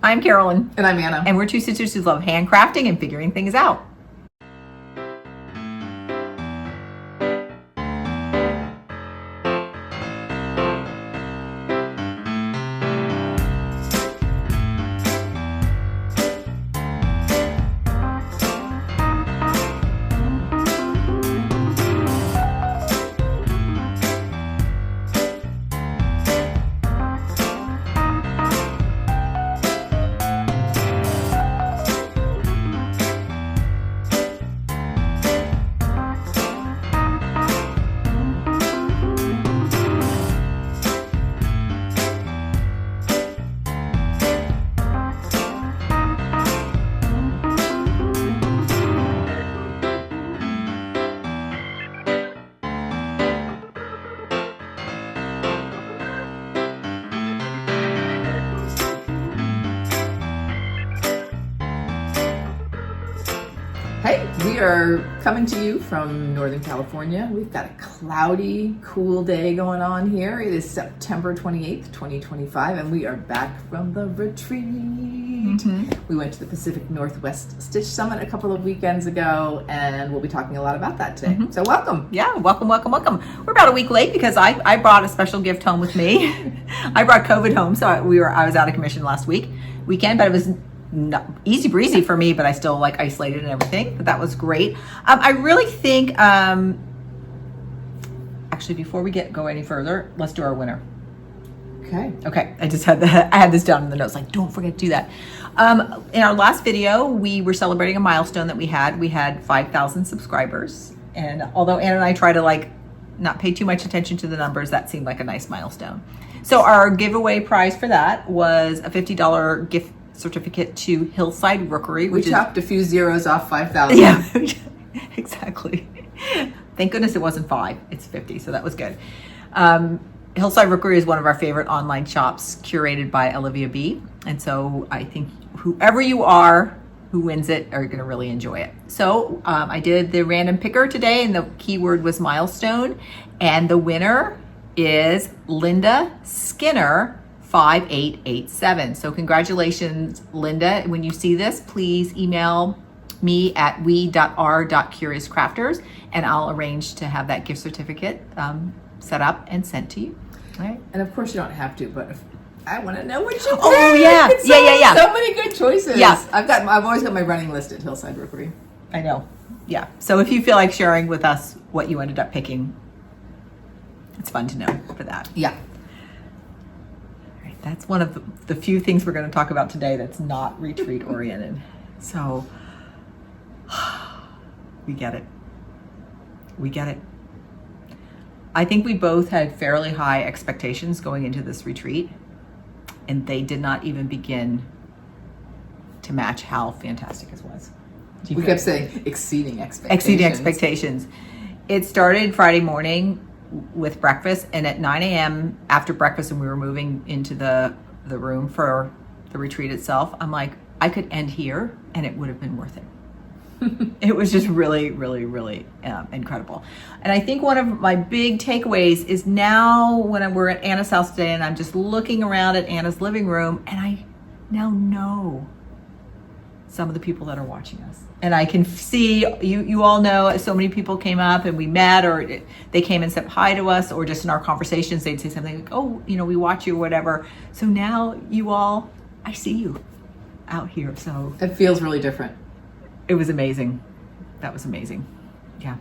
I'm Carolyn. And I'm Anna. And we're two sisters who love handcrafting and figuring things out. Hey, we are coming to you from Northern California. We've got a cloudy, cool day going on here. It is September 28th, 2025, and we are back from the retreat. We went to the Pacific Northwest Stitch Summit a couple of weekends ago, and we'll be talking a lot about that today. So welcome. Yeah, welcome. We're about a week late because I brought a special gift home with me. I brought COVID home, so I was out of commission last weekend, but it was easy breezy for me, but I still like isolated and everything, but that was great. I really think, actually, before we go any further, let's do our winner. Okay. I had this down in the notes, like, don't forget to do that. In our last video, we were celebrating a milestone that we had 5,000 subscribers. And although Anna and I try to not pay too much attention to the numbers, that seemed like a nice milestone. So our giveaway prize for that was a $50 gift certificate to Hillside Rookery. We chopped a few zeros off 5,000. Yeah, exactly. Thank goodness it wasn't 5, it's 50, so that was good. Hillside Rookery is one of our favorite online shops curated by Avlea B. And so I think whoever you are who wins it are going to really enjoy it. So I did the random picker today, and the keyword was milestone. And the winner is Linda Skinner 5887. So congratulations, Linda. When you see this, please email me at we.r.curiouscrafters, and I'll arrange to have that gift certificate set up and sent to you. All right. And of course you don't have to, but if I want to know what you picked. Oh yeah. So many good choices. Yeah. I've always got my running list at Hillside Rookery. I know. Yeah. So if you feel like sharing with us what you ended up picking, it's fun to know for that. Yeah. That's one of the few things we're going to talk about today that's not retreat oriented. So we get it. I think we both had fairly high expectations going into this retreat, and they did not even begin to match how fantastic it was. We kept saying exceeding expectations. It started Friday morning with breakfast, and at 9 a.m. after breakfast, and we were moving into the room for the retreat itself, I'm like, I could end here and it would have been worth it. It was just really, really, really incredible. And I think one of my big takeaways is now when we're at Anna's house today and I'm just looking around at Anna's living room, and I now know some of the people that are watching us. And I can see, you all know, so many people came up and we met, or they came and said hi to us, or just in our conversations, they'd say something like, oh, we watch you or whatever. So now you all, I see you out here. So it feels really different. It was amazing. That was amazing. Yeah.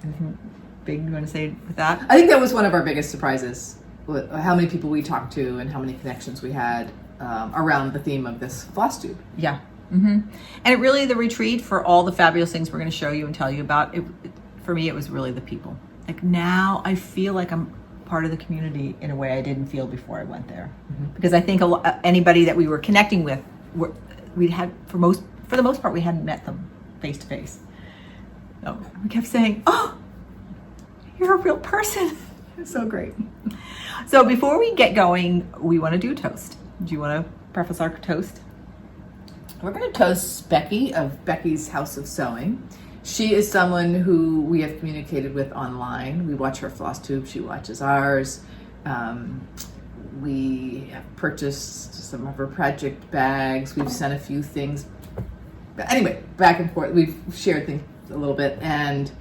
Anything big you want to say with that? I think that was one of our biggest surprises, how many people we talked to and how many connections we had around the theme of this FlossTube. Yeah. And it really, the retreat, for all the fabulous things we're going to show you and tell you about, for me, it was really the people. Like, now I feel like I'm part of the community in a way I didn't feel before I went there. Because I think anybody that we were connecting with, we had, for the most part, we hadn't met them face to face. So we kept saying, oh, you're a real person. It's so great. So before we get going, we want to do a toast. Do you want to preface our toast? We're going to toast Becky of Becky's House of Sewing. She is someone who we have communicated with online. We watch her FlossTube. She watches ours. We have purchased some of her project bags. We've sent a few things. But anyway, back and forth. We've shared things a little bit, and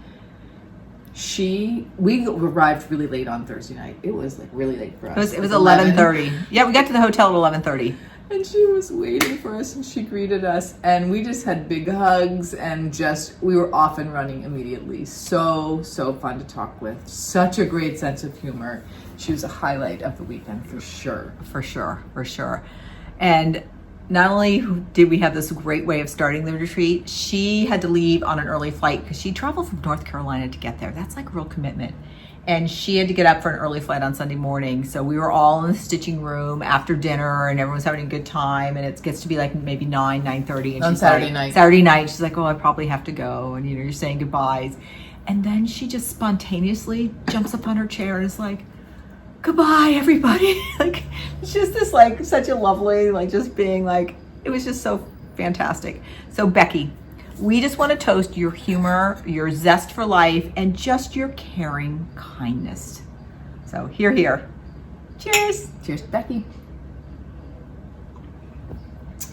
we arrived really late on Thursday night. It was like really late for us. It was 11:30. Yeah, we got to the hotel at 11:30. And she was waiting for us, and she greeted us, and we just had big hugs, and we were off and running immediately. So fun to talk with. Such a great sense of humor. She was a highlight of the weekend for sure. For sure. And not only did we have this great way of starting the retreat, she had to leave on an early flight because she traveled from North Carolina to get there. That's like real commitment. And she had to get up for an early flight on Sunday morning. So we were all in the stitching room after dinner, and everyone's having a good time. And it gets to be like maybe 9:30. And on Saturday night. Saturday night, she's like, oh, I probably have to go. And, you're saying goodbyes. And then she just spontaneously jumps up on her chair and is like, goodbye, everybody. Like, it's just this, like, such a lovely, like, just being like, it was just so fantastic. So, Becky, we just want to toast your humor, your zest for life, and just your caring kindness. So, here. Cheers. Cheers, Becky.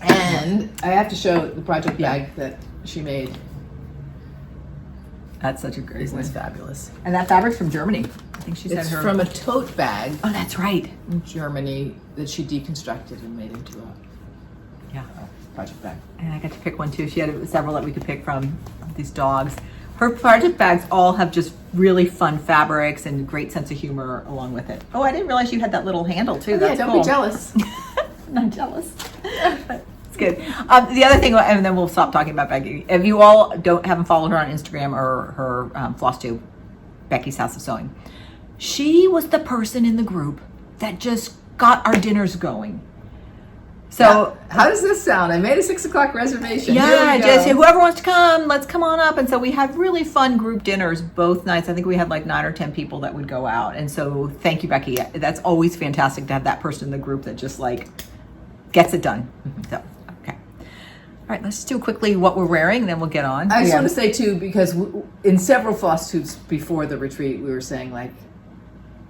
And I have to show the project bag that she made. That's such a great Isn't one. this fabulous? And that fabric's from Germany. I think she said It's her. from a tote bag Oh, that's right. in Germany that she deconstructed and made into a project bag. And I got to pick one too. She had several that we could pick from, these dogs. Her project bags all have just really fun fabrics and great sense of humor along with it. Oh, I didn't realize you had that little handle too. That's don't cool. be jealous. Not jealous. But it's good. The other thing, and then we'll stop talking about Becky. If you all haven't followed her on Instagram or her FlossTube, Becky's House of Sewing, she was the person in the group that just got our dinners going. So how does this sound? I made a 6 o'clock reservation. yeah, just whoever wants to come, let's come on up. And so we had really fun group dinners both nights. I think we had like 9 or 10 people that would go out. And so thank you, Becky. That's always fantastic to have that person in the group that just like gets it done. So, okay. All right, let's do quickly what we're wearing, and then we'll get on. I just want to say too, because in several floss tubes before the retreat, we were saying like,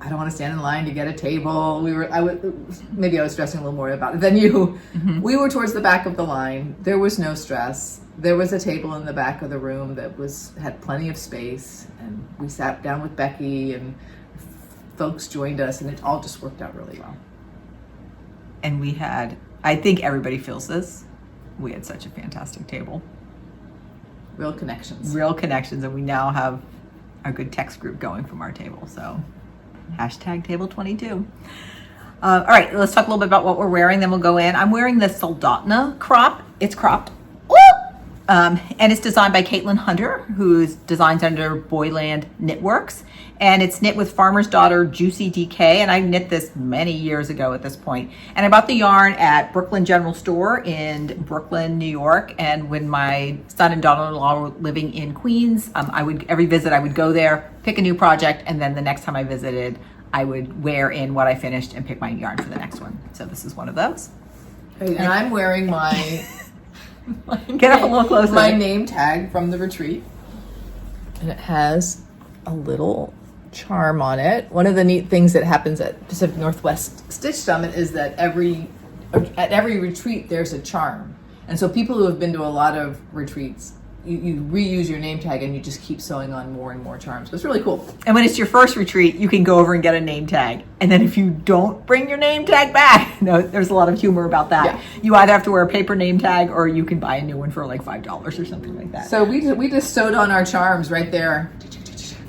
I don't want to stand in line to get a table. Maybe I was stressing a little more about it than you. Mm-hmm. We were towards the back of the line. There was no stress. There was a table in the back of the room that had plenty of space, and we sat down with Becky, and folks joined us, and it all just worked out really well. And we had, I think everybody feels this, we had such a fantastic table. Real connections. And we now have a good text group going from our table. So #table22. All right, let's talk a little bit about what we're wearing, then we'll go in. I'm wearing the Soldotna crop. It's cropped. And it's designed by Caitlin Hunter, who's designs under Boyland Knitworks. And it's knit with Farmer's Daughter Juicy DK. And I knit this many years ago at this point. And I bought the yarn at Brooklyn General Store in Brooklyn, New York. And when my son and daughter-in-law were living in Queens, every visit I would go there, pick a new project, and then the next time I visited, I would wear in what I finished and pick my yarn for the next one. So this is one of those. And I'm wearing my Get up a little closer. My name tag from the retreat, and it has a little charm on it. One of the neat things that happens at Pacific Northwest Stitch Summit is that at every retreat there's a charm, and so people who have been to a lot of retreats, you reuse your name tag and you just keep sewing on more and more charms. So it's really cool. And when it's your first retreat, you can go over and get a name tag. And then if you don't bring your name tag back, no, there's a lot of humor about that. Yeah. You either have to wear a paper name tag or you can buy a new one for like $5 or something like that. So we just sewed on our charms right there.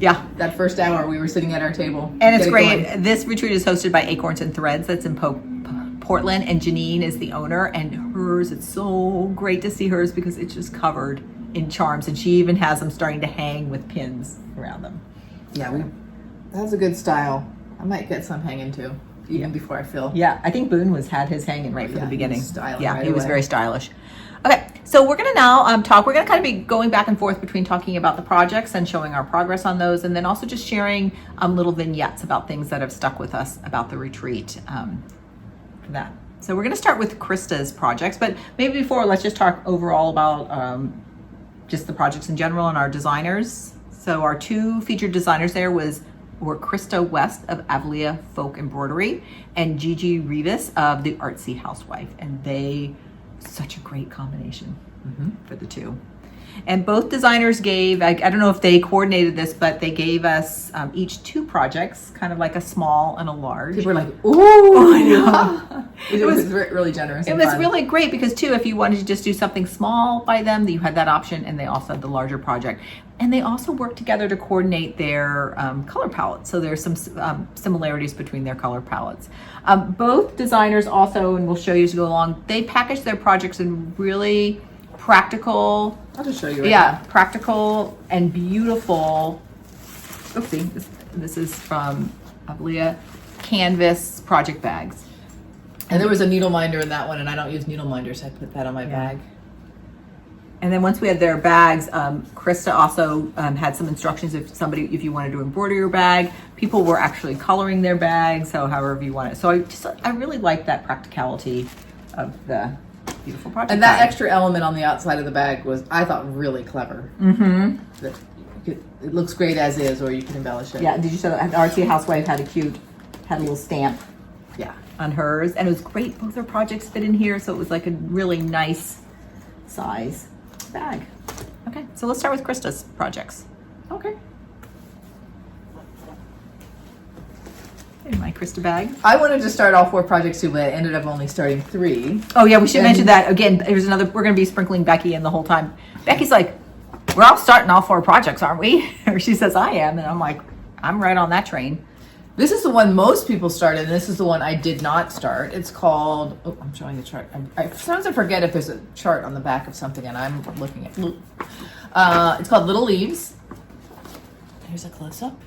Yeah. That first hour we were sitting at our table. And it's great. This retreat is hosted by Acorns and Threads. That's in Portland, and Janine is the owner. And hers, it's so great to see hers because it's just covered in charms, and she even has them starting to hang with pins around them. Yeah, that's a good style. I might get some hanging too, even before I fill. Yeah, I think Boone had his hanging right from the beginning. He was very stylish. Okay, so we're gonna now talk. We're gonna kind of be going back and forth between talking about the projects and showing our progress on those, and then also just sharing little vignettes about things that have stuck with us about the retreat. For that. So we're gonna start with Krista's projects, but maybe before, let's just talk overall about just the projects in general and our designers. So our two featured designers there was were Krista West of Avlea Folk Embroidery and Gigi Reavis of the Artsy Housewife. And they, such a great combination for the two. And both designers gave, I don't know if they coordinated this, but they gave us each 2 projects, kind of like a small and a large. People were like, ooh. I know. It was really generous. It was really great because too, if you wanted to just do something small by them, you had that option, and they also had the larger project. And they also worked together to coordinate their color palette. So there's some similarities between their color palettes. Both designers also, and we'll show you as we go along, they package their projects in really practical. I'll just show you right now. Practical and beautiful. Oopsie, this is from Avlea canvas project bags. And there was a needle minder in that one, and I don't use needle minders, so I put that on my bag. And then once we had their bags, Krista also had some instructions if you wanted to embroider your bag. People were actually coloring their bags, so however you want it. So I really liked that practicality of the beautiful project. And that bag. extra element on the outside of the bag was, I thought, really clever. That it looks great as is, or you can embellish it. Yeah, did you show that? Artsy Housewife had a little stamp. Yeah. On hers, and it was great. Both their projects fit in here, so it was like a really nice size bag. Okay, so let's start with Krista's projects. Okay. Here's my Krista bag. I wanted to start all 4 projects too, but I ended up only starting 3. Oh yeah, we should mention that again. There's another. We're going to be sprinkling Becky in the whole time. Becky's like, we're all starting all 4 projects, aren't we? Or she says I am, and I'm like, I'm right on that train. This is the one most people started, and this is the one I did not start. It's called, oh, I'm showing the chart. Sometimes I forget if there's a chart on the back of something, and I'm looking at, it's called Little Leaves. Here's a close-up.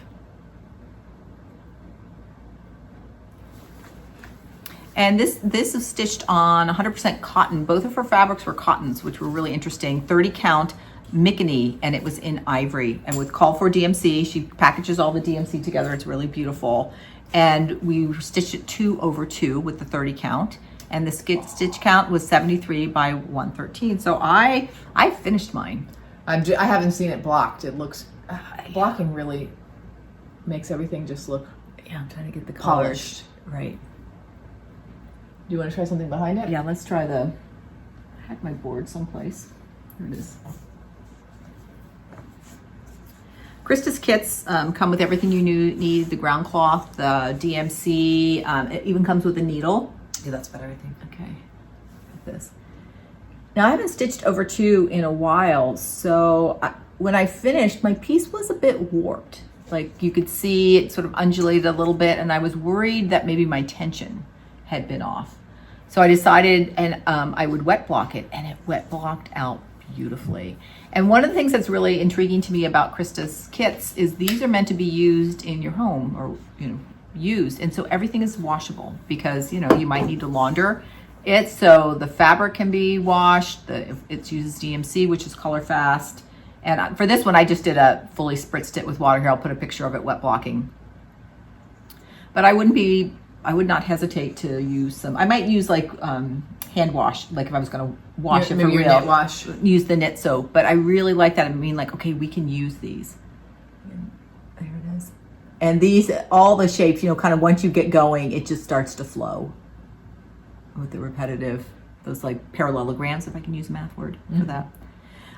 And this is stitched on 100% cotton. Both of her fabrics were cottons, which were really interesting. 30 count Mickany, and it was in ivory. And with call for DMC, she packages all the DMC together. It's really beautiful. And we stitched it 2/2 with the 30 count. And the stitch count was 73 by 113. So I finished mine. I haven't seen it blocked. It looks, blocking really makes everything just look I'm trying to get the polished. Colors. Right. Do you want to try something behind it? Yeah, let's try I had my board someplace. Here it is. Krista's kits come with everything you need, the ground cloth, the DMC, it even comes with a needle. Yeah, that's better, I think. Okay, like this. Now I haven't stitched over 2 in a while, so when I finished, my piece was a bit warped. Like you could see it sort of undulated a little bit, and I was worried that maybe my tension had been off. So I decided I would wet block it, and it wet blocked out beautifully. And one of the things that's really intriguing to me about Krista's kits is these are meant to be used in your home, or used, and so everything is washable because you might need to launder it, so the fabric can be washed. It uses DMC, which is color fast. And for this one, I just did a fully spritzed it with water. Here, I'll put a picture of it wet blocking. But I would not hesitate to use some. I might use like hand wash, like if I was going to wash it for real. Knit wash. Use the knit soap. But I really like that. I mean, like, okay, we can use these. And there it is. And these, all the shapes, kind of once you get going, it just starts to flow with the repetitive, those like parallelograms, if I can use a math word for that.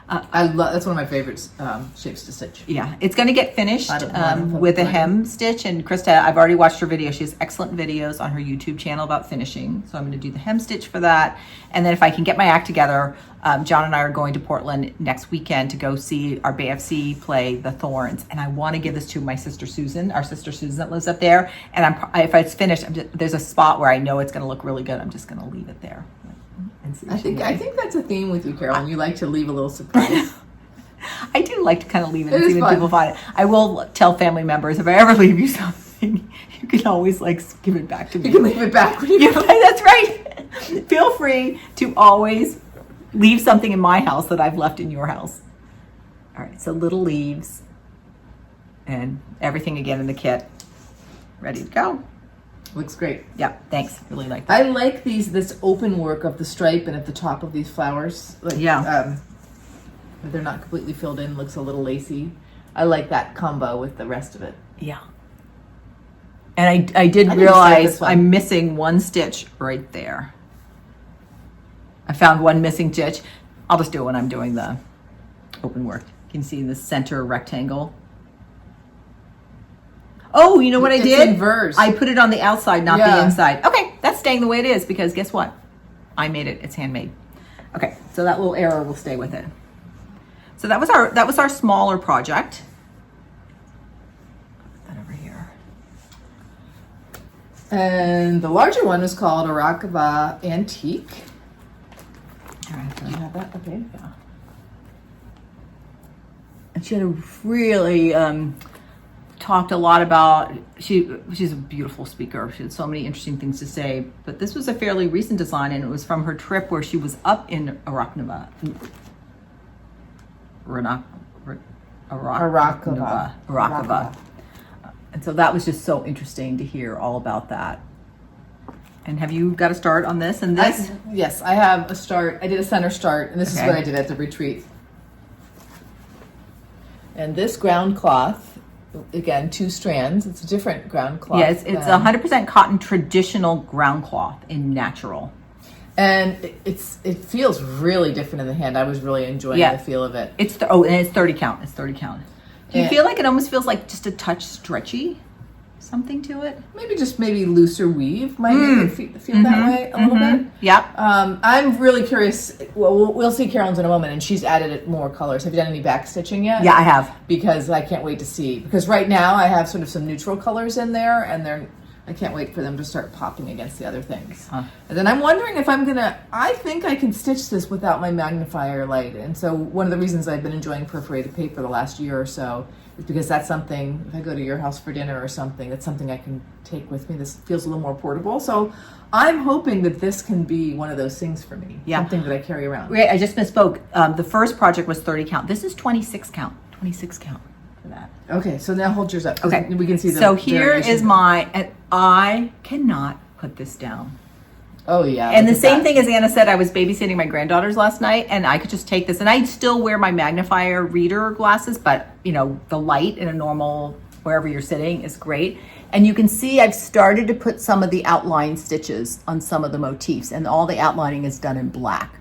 That's one of my favorite shapes to stitch. Yeah, it's going to get finished with a hem stitch. And Krista, I've already watched her video. She has excellent videos on her YouTube channel about finishing. So I'm going to do the hem stitch for that. And then if I can get my act together, John and I are going to Portland next weekend to go see our BFC play The Thorns. And I want to give this to my sister Susan, our sister Susan that lives up there. And if it's finished, there's a spot where I know it's going to look really good. I'm just going to leave it there. I think that's a theme with you, Carolyn. You like to leave a little surprise. I do like to kind of leave it and see when people find it. I will tell family members, if I ever leave you something, you can always give it back to me. You can leave it back when you go. That's right. Feel free to always leave something in my house that I've left in your house. All right, so little leaves and everything again in the kit. Ready to go. Looks great. Yeah, thanks. Really like that. I like this open work of the stripe and at the top of these flowers. They're not completely filled in, looks a little lacy. I like that combo with the rest of it. Yeah. And I did I need to start realize this one. I'm missing one stitch right there. I found one missing stitch. I'll just do it when I'm doing the open work. You can see the center rectangle. Oh, you know what I did? Inverse. I put it on the outside, not the Yeah. inside. Okay, that's staying the way it is because guess what? I made it. It's handmade. Okay, so that little error will stay with it. So that was our smaller project. Put that over here. And the larger one is called Arachova Antique. All right, Do you have that? Okay. yeah. And she had a really talked a lot about, she's a beautiful speaker. She had so many interesting things to say, but this was a fairly recent design and it was from her trip where she was up in Arachova. And so that was just so interesting to hear all about that. And have you got a start on this and this? Yes, I have a start. I did a center start, and this is Okay. what I did at the retreat. And this ground cloth, again, 2 strands. It's a different ground cloth. Yeah, it's than- 100% cotton traditional ground cloth in natural. And it feels really different in the hand. I was really enjoying Yeah. the feel of it. And it's 30 count. It's 30 count. Do you And- feel like it almost feels like just a touch stretchy? Something to it? Maybe looser weave might make it feel that way a little bit. Yeah. I'm really curious. Well, we'll see Carolyn's in a moment, and she's added it more colors. Have you done any back stitching yet? Yeah, I have. Because I can't wait to see. Because right now I have sort of some neutral colors in there, and I can't wait for them to start popping against the other things. Huh. And then I'm wondering if I think I can stitch this without my magnifier light. And so one of the reasons I've been enjoying perforated paper the last year or so is because that's something, if I go to your house for dinner or something, that's something I can take with me. This feels a little more portable. So I'm hoping that this can be one of those things for me. Yeah. Something that I carry around. Wait, I just misspoke. The first project was 30 count. This is 26 count. 26 count for that. Okay, so now hold yours up. Okay. We can see the So here variation. is my, and I cannot put this down. Oh yeah. And the look at same that. thing as Anna said, I was babysitting my granddaughters last night and I could just take this and I still wear my magnifier reader glasses, but you know, the light in a normal, wherever you're sitting is great. And you can see I've started to put some of the outline stitches on some of the motifs and all the outlining is done in black.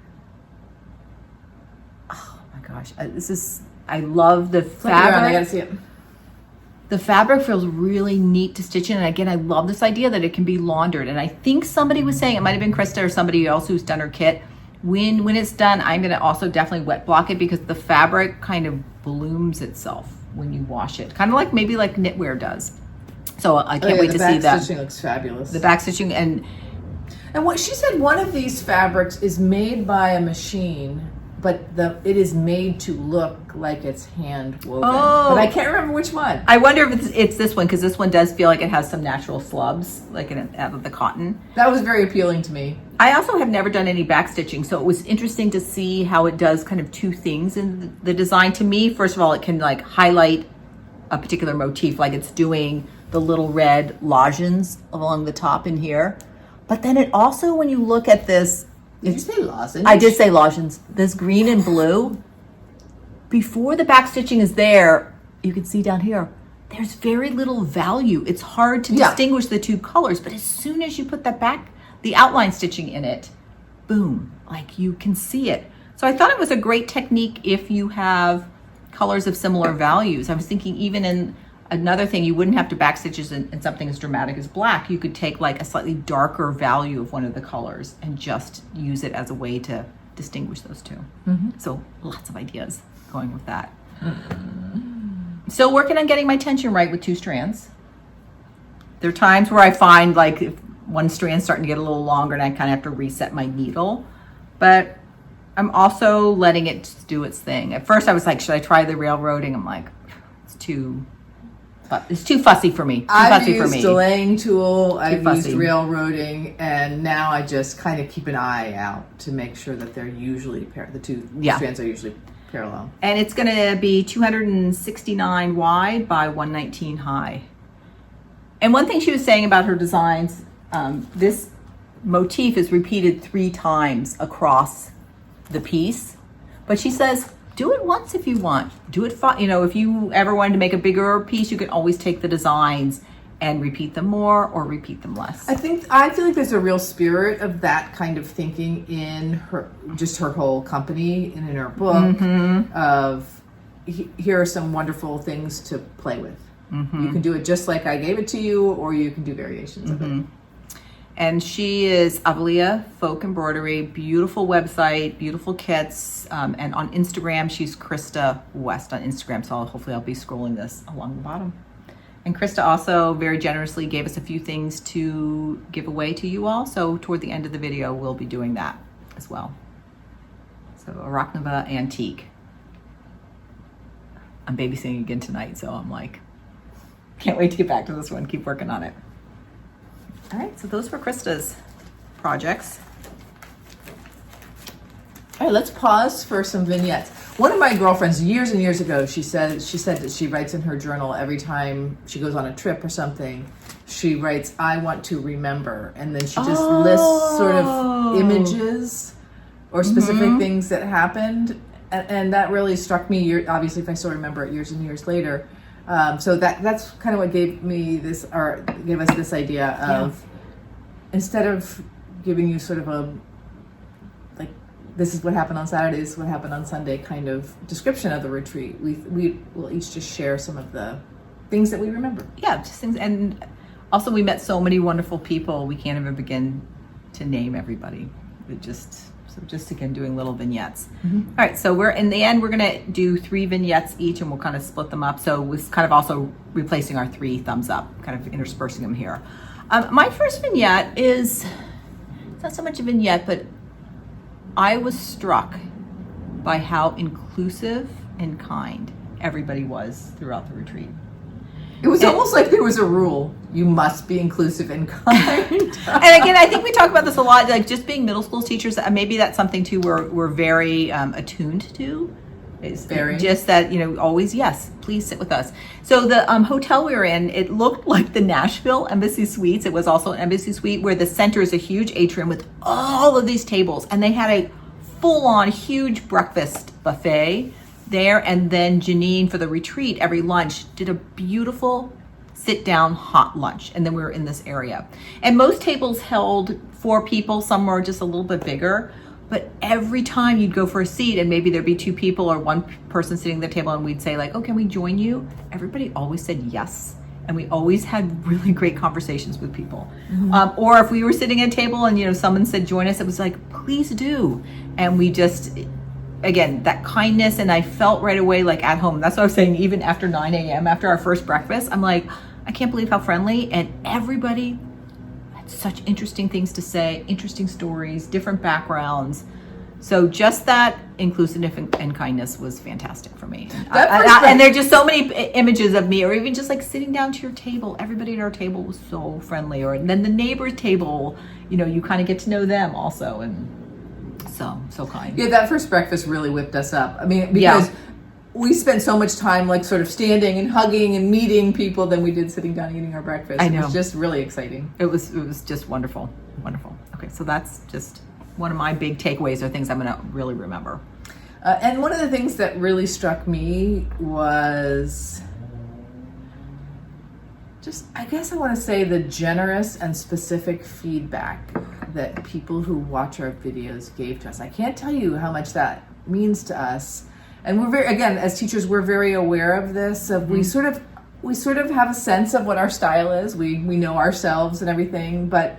Oh my gosh. I love the Flip it around, I fabric. gotta see it. The fabric feels really neat to stitch in. And again, I love this idea that it can be laundered. And I think somebody was saying, it might have been Krista or somebody else who's done her kit. When it's done, I'm gonna also definitely wet block it because the fabric kind of blooms itself when you wash it. Kind of like maybe like knitwear does. So I can't wait to see The back that. stitching looks fabulous. The back stitching and what she said, one of these fabrics is made by a machine, but it is made to look like it's hand woven. Oh. But I can't remember which one. I wonder if it's this one because this one does feel like it has some natural slubs like out of the cotton. That was very appealing to me. I also have never done any back stitching, so it was interesting to see how it does kind of 2 things in the design. To me, first of all, it can like highlight a particular motif, like it's doing the little red lozenge along the top in here. But then it also, when you look at this, Did you say lozenge? I did say lozenge, this green and blue, before the back stitching is there, you can see down here, there's very little value. It's hard to distinguish the 2 colors, but as soon as you put the outline stitching in it, boom, like you can see it. So I thought it was a great technique if you have colors of similar values. I was thinking even in another thing, you wouldn't have to back stitches in something as dramatic as black. You could take like a slightly darker value of one of the colors and just use it as a way to distinguish those 2. So lots of ideas going with that. Still working on getting my tension right with 2 strands. There are times where I find like if one strand's starting to get a little longer and I kind of have to reset my needle, but I'm also letting it just do its thing. At first I was like, should I try the railroading? I'm like, it's too fussy for me. I've used delaying tool, I've used fussy. railroading, and now I just kind of keep an eye out to make sure that they're usually the 2 strands are usually parallel. And it's going to be 269 wide by 119 high. And one thing she was saying about her designs, this motif is repeated 3 times across the piece, but she says, do it once if you want. Do it, if you ever wanted to make a bigger piece, you can always take the designs and repeat them more or repeat them less. I feel like there's a real spirit of that kind of thinking in her whole company and in her book of here are some wonderful things to play with. You can do it just like I gave it to you, or you can do variations of it. And she is Avlea Folk Embroidery, beautiful website, beautiful kits. And on Instagram, she's Krista West on Instagram. So hopefully I'll be scrolling this along the bottom. And Krista also very generously gave us a few things to give away to you all. So toward the end of the video, we'll be doing that as well. So Arachova Antique. I'm babysitting again tonight, so I'm like, can't wait to get back to this one. Keep working on it. All right, so those were Krista's projects. All right, let's pause for some vignettes. One of my girlfriends years and years ago, she said that she writes in her journal every time she goes on a trip or something. She writes, "I want to remember," and then she just lists sort of images or specific things that happened, and that really struck me. Obviously, if I still remember it years and years later. So that's kind of what gave us this idea of instead of giving you sort of a like this is what happened on Saturday, this is what happened on Sunday kind of description of the retreat. We will each just share some of the things that we remember. Yeah, just things, and also we met so many wonderful people. We can't even begin to name everybody. Just again doing little vignettes. All right, so in the end we're gonna do 3 vignettes each, and we'll kind of split them up. So we're kind of also replacing our 3 thumbs up, kind of interspersing them here. My first vignette it's not so much a vignette, but I was struck by how inclusive and kind everybody was throughout the retreat. It was almost like there was a rule. You must be inclusive and kind. And again, I think we talk about this a lot, like just being middle school teachers, maybe that's something too we're very attuned to. Is very. Just that, always, yes, please sit with us. So the hotel we were in, it looked like the Nashville Embassy Suites. It was also an Embassy Suite where the center is a huge atrium with all of these tables. And they had a full-on huge breakfast buffet there, and then Janine for the retreat every lunch did a beautiful sit down hot lunch, and then we were in this area, and most tables held 4 people, some were just a little bit bigger, but every time you'd go for a seat and maybe there'd be 2 people or 1 person sitting at the table, and we'd say like, oh, can we join you? Everybody always said yes, and we always had really great conversations with people. Or if we were sitting at a table and someone said join us, it was like, please do. And we just, again, that kindness, and I felt right away like at home. That's what I was saying, even after 9 a.m., after our first breakfast, I'm like, I can't believe how friendly, and everybody had such interesting things to say, interesting stories, different backgrounds. So just that inclusiveness and kindness was fantastic for me. And there are just so many images of me, or even just like sitting down to your table. Everybody at our table was so friendly. Or then the neighbor's table, you kind of get to know them also, and so kind. Yeah, that first breakfast really whipped us up. I mean, because we spent so much time like sort of standing and hugging and meeting people than we did sitting down and eating our breakfast. I know. It was just really exciting. It was just wonderful. Okay, so that's just one of my big takeaways, or things I'm going to really remember. And one of the things that really struck me was just, I guess I want to say, the generous and specific feedback that people who watch our videos gave to us. I can't tell you how much that means to us. And we're very, again, as teachers, we're very aware of this. We sort of have a sense of what our style is. We know ourselves and everything, but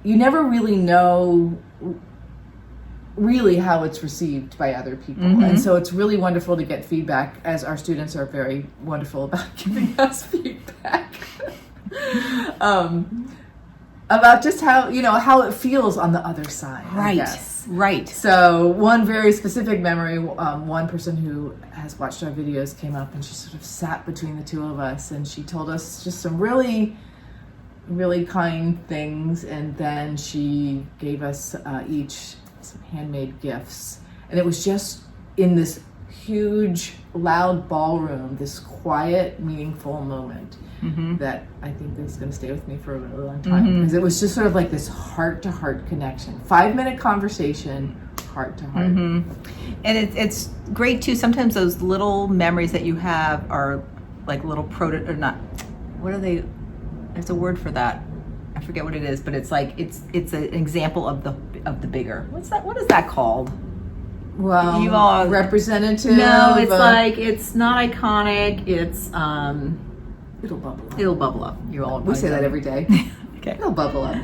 you never really know really how it's received by other people. And so it's really wonderful to get feedback, as our students are very wonderful about giving us feedback. About just how it feels on the other side. I guess. Right. So one very specific memory, one person who has watched our videos came up, and she sort of sat between the 2 of us, and she told us just some really, really kind things, and then she gave us each some handmade gifts, and it was just in this huge, loud ballroom, this quiet, meaningful moment that I think is going to stay with me for a really long time, because it was just sort of like this heart-to-heart connection, 5-minute conversation, heart-to-heart. And it's great too. Sometimes those little memories that you have are like little what are they? There's a word for that. I forget what it is, but it's like it's an example of the bigger. What's that? What is that called? Well, You all- representative. No, it's of- like it's not iconic. It's it'll bubble up. it'll bubble up. You all We say that every day. Okay. It'll bubble up.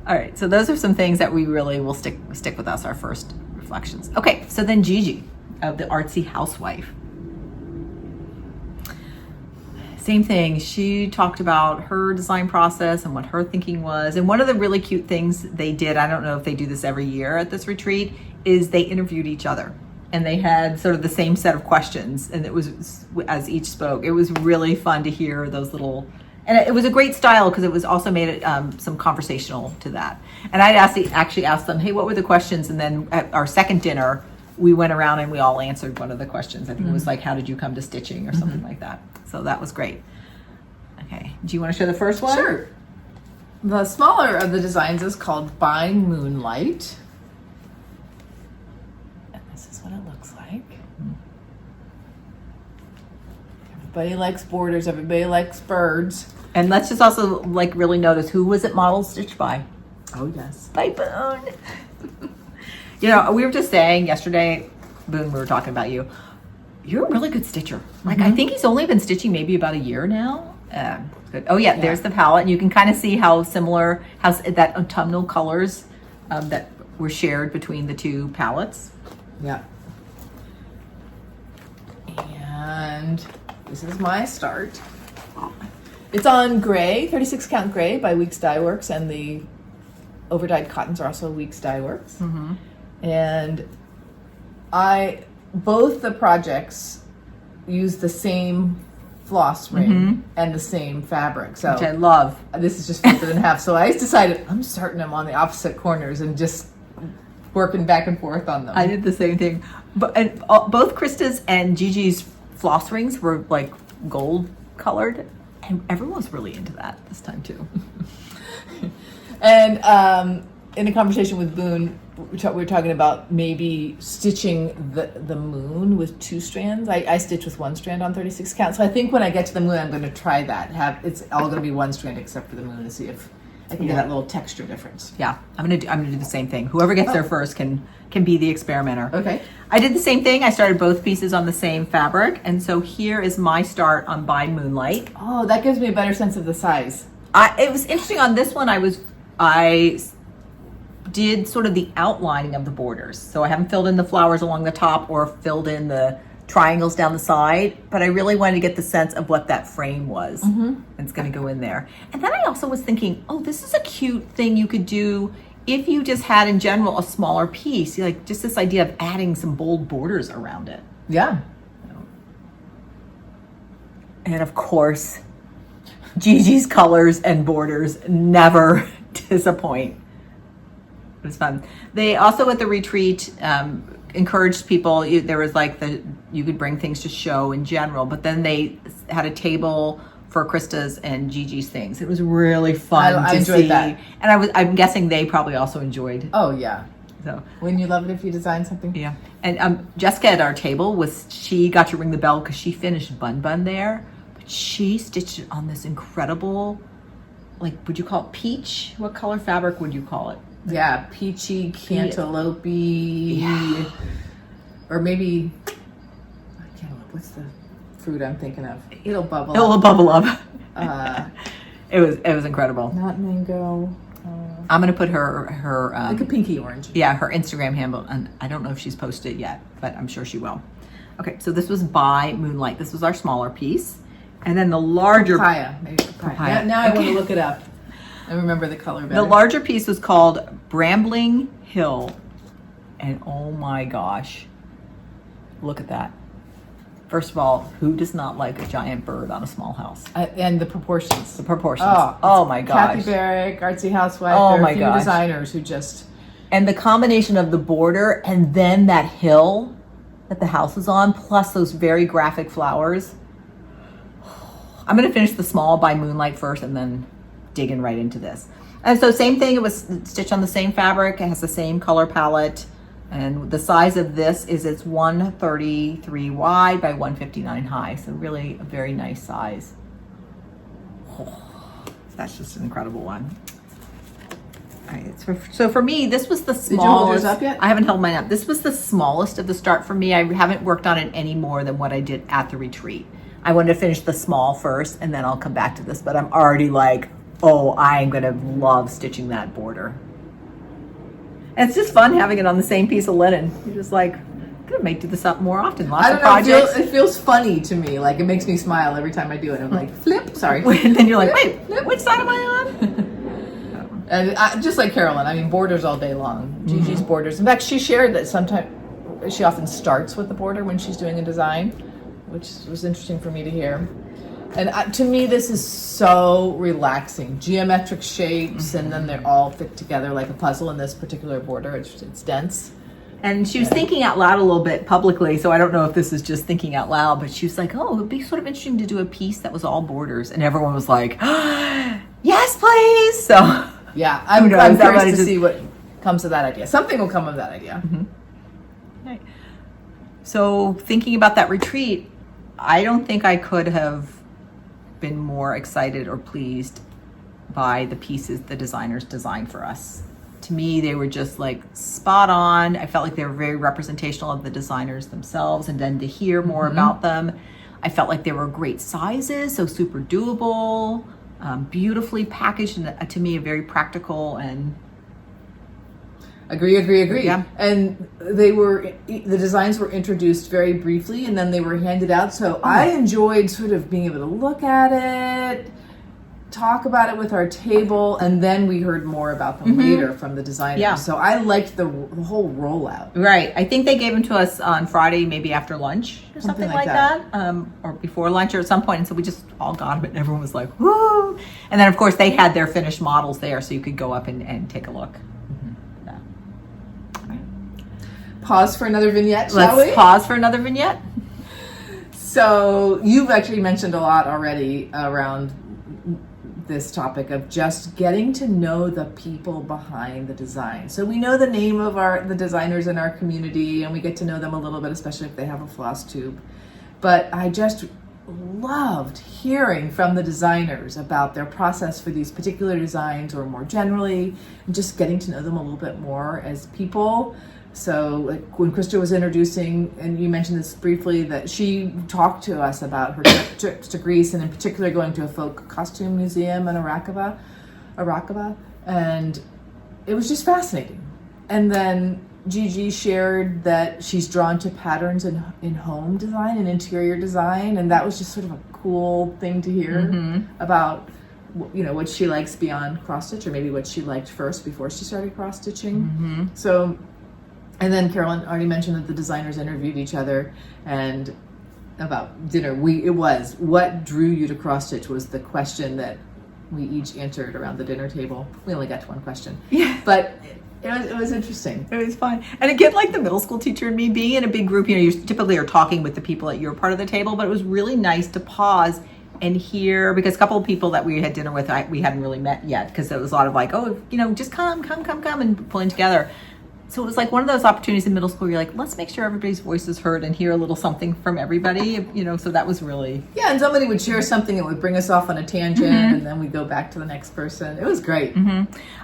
All right. So those are some things that we really will stick with us. Our first reflections. Okay. So then Gigi of the Artsy Housewife. Same thing. She talked about her design process and what her thinking was. And one of the really cute things they did, I don't know if they do this every year at this retreat, is they interviewed each other. And they had sort of the same set of questions. And it was, as each spoke, it was really fun to hear those little, and it was a great style because it was also made it some conversational to that. And I'd actually asked them, hey, what were the questions? And then at our second dinner, we went around and we all answered one of the questions. I think it was like, how did you come to stitching or something like that. So that was great. Okay. Do you want to show the first one? Sure. The smaller of the designs is called By Moonlight. And this is what it looks like. Everybody likes borders. Everybody likes birds. And let's just also like really notice, who was it model stitched by? Oh, yes. By Boone. You know, we were just saying yesterday, Boone, we were talking about you. You're a really good stitcher. Like, I think he's only been stitching maybe about a year now. Good. Oh yeah, there's the palette. And you can kind of see how similar, how that autumnal colors that were shared between the two palettes. Yeah. And this is my start. It's on gray, 36 count gray by Weeks Dye Works, and the overdyed cottons are also Weeks Dye Works. And both the projects use the same floss ring and the same fabric. So Which I love. this is just folded in half. So I decided I'm starting them on the opposite corners and just working back and forth on them. I did the same thing. But both Krista's and Gigi's floss rings were like gold colored. And everyone was really into that this time too. And in a conversation with Boone, we were talking about maybe stitching the moon with 2 strands. I stitch with 1 strand on 36 count. So I think when I get to the moon, I'm going to try that. It's all going to be 1 strand except for the moon, to see if I can get that little texture difference. Yeah, I'm gonna do the same thing. Whoever gets there first can be the experimenter. Okay. I did the same thing. I started both pieces on the same fabric, and so here is my start on By Moonlight. Oh, that gives me a better sense of the size. It was interesting on this one. I did sort of the outlining of the borders, so I haven't filled in the flowers along the top or filled in the triangles down the side, but I really wanted to get the sense of what that frame was. It's going to go in there. And then I also was thinking, oh, this is a cute thing you could do if you just had in general a smaller piece, like just this idea of adding some bold borders around it. Yeah. And of course, Gigi's colors and borders never disappoint. It was fun. They also at the retreat encouraged people. There was like you could bring things to show in general, but then they had a table for Krista's and Gigi's things. It was really fun I to enjoyed see. that. And I'm guessing they probably also enjoyed. Oh, yeah. So Wouldn't you love it if you designed something? yeah. And Jessica at our table she got to ring the bell because she finished Bun Bun there, but she stitched it on this incredible, like, would you call it peach? What color fabric would you call it? Yeah, peachy, cantaloupe, or maybe cantaloupe. What's the fruit I'm thinking of? It'll bubble. It'll bubble up. Uh, It was incredible. not mango. I'm gonna put her Like a pinky orange. her Instagram handle, and I don't know if she's posted it yet, but I'm sure she will. Okay, so this was By Moonlight. This was our smaller piece, and then the larger Papaya. Maybe papaya. Papaya. Now I want Okay. to look it up. I remember the color better. the larger piece was called Brambling Hill, and oh my gosh, look at that. First of all, who does not like a giant bird on a small house? And the proportions. The proportions. Oh, Oh my gosh. Kathy Barrick, Artsy Housewife. Oh there are my a few gosh. designers who just. And the combination of the border and then that hill that the house is on, plus those very graphic flowers. I'm going to finish the small By Moonlight first and then dig in right into this. And so same thing, it was stitched on the same fabric. It has the same color palette. And the size of this is it's 133 wide by 159 high. So really a very nice size. That's just an incredible one. All right, so for me, this was the smallest. Did you hold yours up yet? I haven't held mine up. This was the smallest of the start for me. I haven't worked on it any more than what I did at the retreat. I wanted to finish the small first, and then I'll come back to this, but I'm already like, oh, I'm gonna love stitching that border. And it's just fun having it on the same piece of linen. You're just like, I'm gonna make do this up more often. Lots of projects. It feels funny to me. Like, it makes me smile every time I do it. I'm like, flip, sorry. And then you're like, wait, which side am I on? And just like Carolyn, I mean, borders all day long. Gigi's borders. In fact, she shared that sometimes she often starts with the border when she's doing a design, which was interesting for me to hear. And to me, this is so relaxing. Geometric shapes, and then they're all fit together like a puzzle in this particular border. It's dense. And she was thinking out loud a little bit publicly, so I don't know if this is just thinking out loud, but she was like, oh, it would be sort of interesting to do a piece that was all borders. And everyone was like, yes, please. So yeah, I'm curious to see what comes of that idea. Something will come of that idea. Right. So thinking about that retreat, I don't think I could have been more excited or pleased by the pieces the designers designed for us. To me, they were just like spot on. I felt like they were very representational of the designers themselves, and then to hear more about them, I felt like they were great sizes, so super doable, beautifully packaged, and to me, a very practical and Agree. Yeah. And the designs were introduced very briefly, and then they were handed out. So I enjoyed sort of being able to look at it, talk about it with our table, and then we heard more about them later from the designers. Yeah. So I liked the whole rollout. Right. I think they gave them to us on Friday, maybe after lunch or something like that. Or before lunch or at some point. And so we just all got them, and everyone was like, woo. And then, of course, they had their finished models there, so you could go up and take a look. Pause for another vignette, shall we? Let's pause for another vignette. So you've actually mentioned a lot already around this topic of just getting to know the people behind the design. So we know the name of the designers in our community, and we get to know them a little bit, especially if they have a floss tube. But I just loved hearing from the designers about their process for these particular designs, or more generally, and just getting to know them a little bit more as people. So like when Krista was introducing, and you mentioned this briefly, that she talked to us about her trips to Greece, and in particular going to a folk costume museum in Arachova, and it was just fascinating. And then Gigi shared that she's drawn to patterns in home design and interior design, and that was just sort of a cool thing to hear about, you know, what she likes beyond cross stitch, or maybe what she liked first before she started cross stitching. So. And then Carolyn already mentioned that the designers interviewed each other, and about dinner. What drew you to cross stitch was the question that we each answered around the dinner table. We only got to one question. Yeah. But it was interesting. It was fun. And again, like the middle school teacher and me, being in a big group, you know, you typically are talking with the people at your part of the table, but it was really nice to pause and hear, because a couple of people that we had dinner with, we hadn't really met yet, because it was a lot of like, oh, you know, just come, and pulling together. So it was like one of those opportunities in middle school, you're like, let's make sure everybody's voice is heard and hear a little something from everybody, you know, so that was really... Yeah, and somebody would share something that would bring us off on a tangent, and then we go back to the next person. It was great.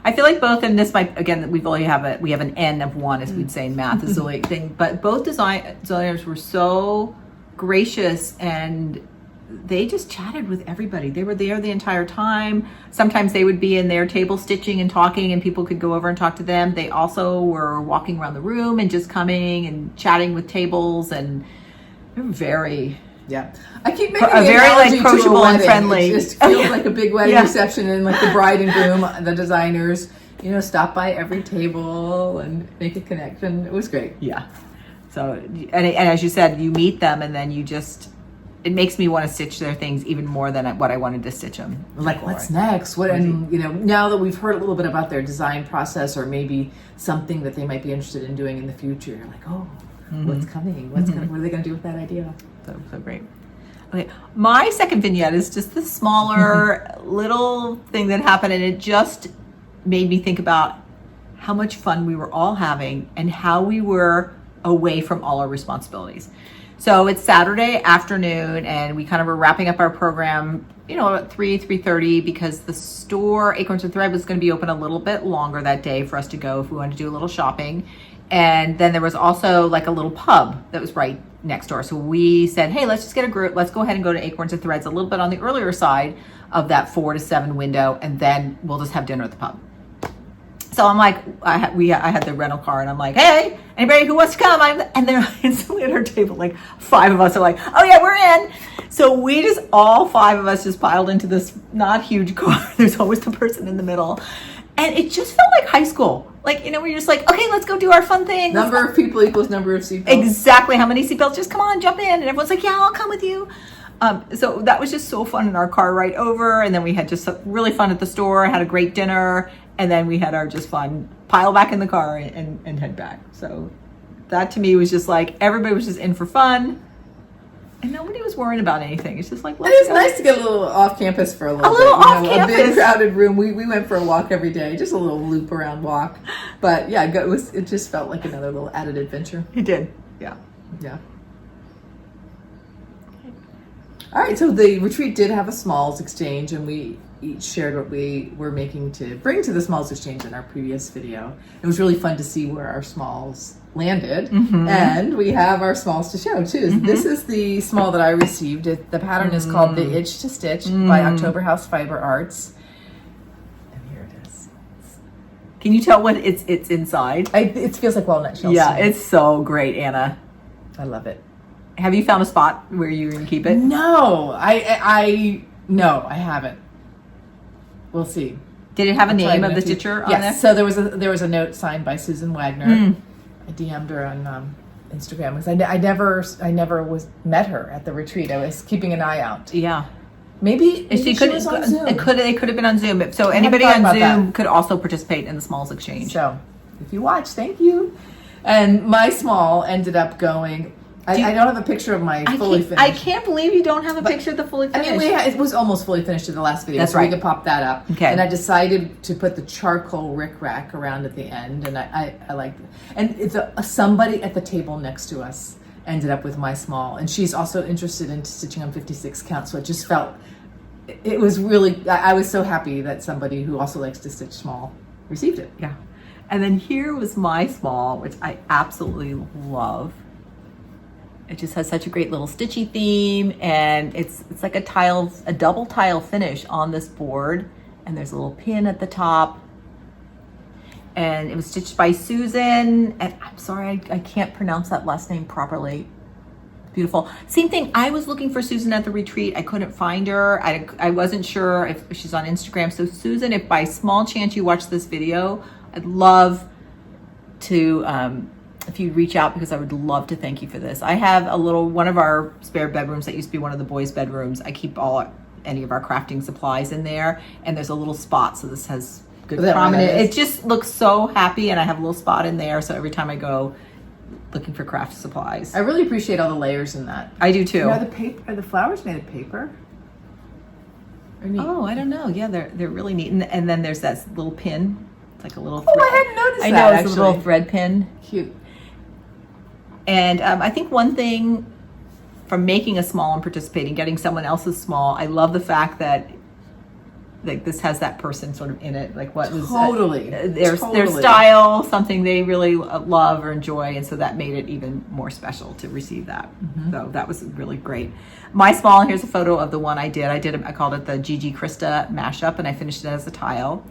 I feel like both, and this might, again, we have an N of one, as we'd say in math, is the late thing, but both designers were so gracious, and they just chatted with everybody. They were there the entire time. Sometimes they would be in their table stitching and talking, and people could go over and talk to them. They also were walking around the room and just coming and chatting with tables, and they were very... Yeah, I keep making very like approachable and friendly. It just feels like a big wedding reception, and like the bride and groom, the designers, you know, stop by every table and make a connection. It was great. Yeah. So, and as you said, you meet them, and then you just... It makes me want to stitch their things even more than what I wanted to stitch them. Like, what's next? And, you know, now that we've heard a little bit about their design process, or maybe something that they might be interested in doing in the future, you're like, oh, what's coming? What are they going to do with that idea? So great. Okay, my second vignette is just the smaller little thing that happened, and it just made me think about how much fun we were all having and how we were away from all our responsibilities. So it's Saturday afternoon, and we kind of were wrapping up our program at 3:30 because the store, Acorns and Thread, was going to be open a little bit longer that day for us to go if we wanted to do a little shopping. And then there was also like a little pub that was right next door. So we said, hey, let's just get a group. Let's go ahead and go to Acorns and Threads a little bit on the earlier side of that 4 to 7 window, and then we'll just have dinner at the pub. So I'm like, I had the rental car, and I'm like, hey, anybody who wants to come? And they're instantly at our table, like 5 of us are like, oh yeah, we're in. So we just, all 5 of us just piled into this not huge car. There's always the person in the middle. And it just felt like high school. Like, we're just like, okay, let's go do our fun thing. Number of people equals number of seatbelts. Exactly. How many seatbelts? Just come on, jump in. And everyone's like, yeah, I'll come with you. So that was just so fun in our car ride over. And then we had just really fun at the store, had a great dinner. And then we had our just fun pile back in the car and head back. So that to me was just like, everybody was just in for fun. And nobody was worrying about anything. It's just like, let's It was go. nice to get a little off campus for a little bit. Off A campus. big crowded room. We went for a walk every day, just a little loop around walk. But yeah, it just felt like another little added adventure. It did. Yeah. Yeah. All right, so the retreat did have a smalls exchange, and we each shared what we were making to bring to the smalls exchange in our previous video. It was really fun to see where our smalls landed, and we have our smalls to show too. This is the small that I received. The pattern is called the Itch to Stitch by October House Fiber Arts, and here it is. Can you tell what it's inside? It feels like walnut shells. Yeah, to me. it's so great, Anna. I love it. Have you found a spot where you can keep it? No, no, I haven't. We'll see. Did it have a I'll try name it of in the a few- stitcher on yes. there? So there was a note signed by Susan Wagner. I DM'd her on Instagram because I never met her at the retreat. I was keeping an eye out. Yeah. Maybe She she was on Zoom. They could have been on Zoom. So I anybody hadn't on thought about Zoom that. could also participate in the smalls exchange. So if you watch, thank you. And my small ended up going. I don't have a picture of my fully finished. I can't believe you don't have a picture of the fully finished. I mean, it was almost fully finished in the last video, That's so right. we could pop that up. Okay. And I decided to put the charcoal rickrack around at the end, and I liked it. And it's somebody at the table next to us ended up with my small, and she's also interested in stitching on 56 count, so it just felt, it was really, I was so happy that somebody who also likes to stitch small received it. Yeah. And then here was my small, which I absolutely love. It just has such a great little stitchy theme, and it's like a double tile finish on this board, and there's a little pin at the top. And it was stitched by Susan, and I'm sorry, I can't pronounce that last name properly. Beautiful. Same thing, I was looking for Susan at the retreat. I couldn't find her. I wasn't sure if she's on Instagram. So Susan, if by small chance you watch this video, I'd love to, if you'd reach out, because I would love to thank you for this. I have one of our spare bedrooms that used to be one of the boys' bedrooms. I keep any of our crafting supplies in there, and there's a little spot, so this has good prominent. It just looks so happy, and I have a little spot in there, so every time I go looking for craft supplies. I really appreciate all the layers in that. I do too. Are the flowers made of paper? Oh, I don't know. Yeah, they're really neat. And then there's that little pin. It's like a little Oh, I hadn't noticed I that, know, it's actually. a little thread pin. Cute. And I think one thing from making a small and participating, getting someone else's small, I love the fact that like this has that person sort of in it, like what was their style, something they really love or enjoy, and so that made it even more special to receive that. So that was really great. My small, here's a photo of the one I did. I called it the Gigi Krista mashup, and I finished it as a tile.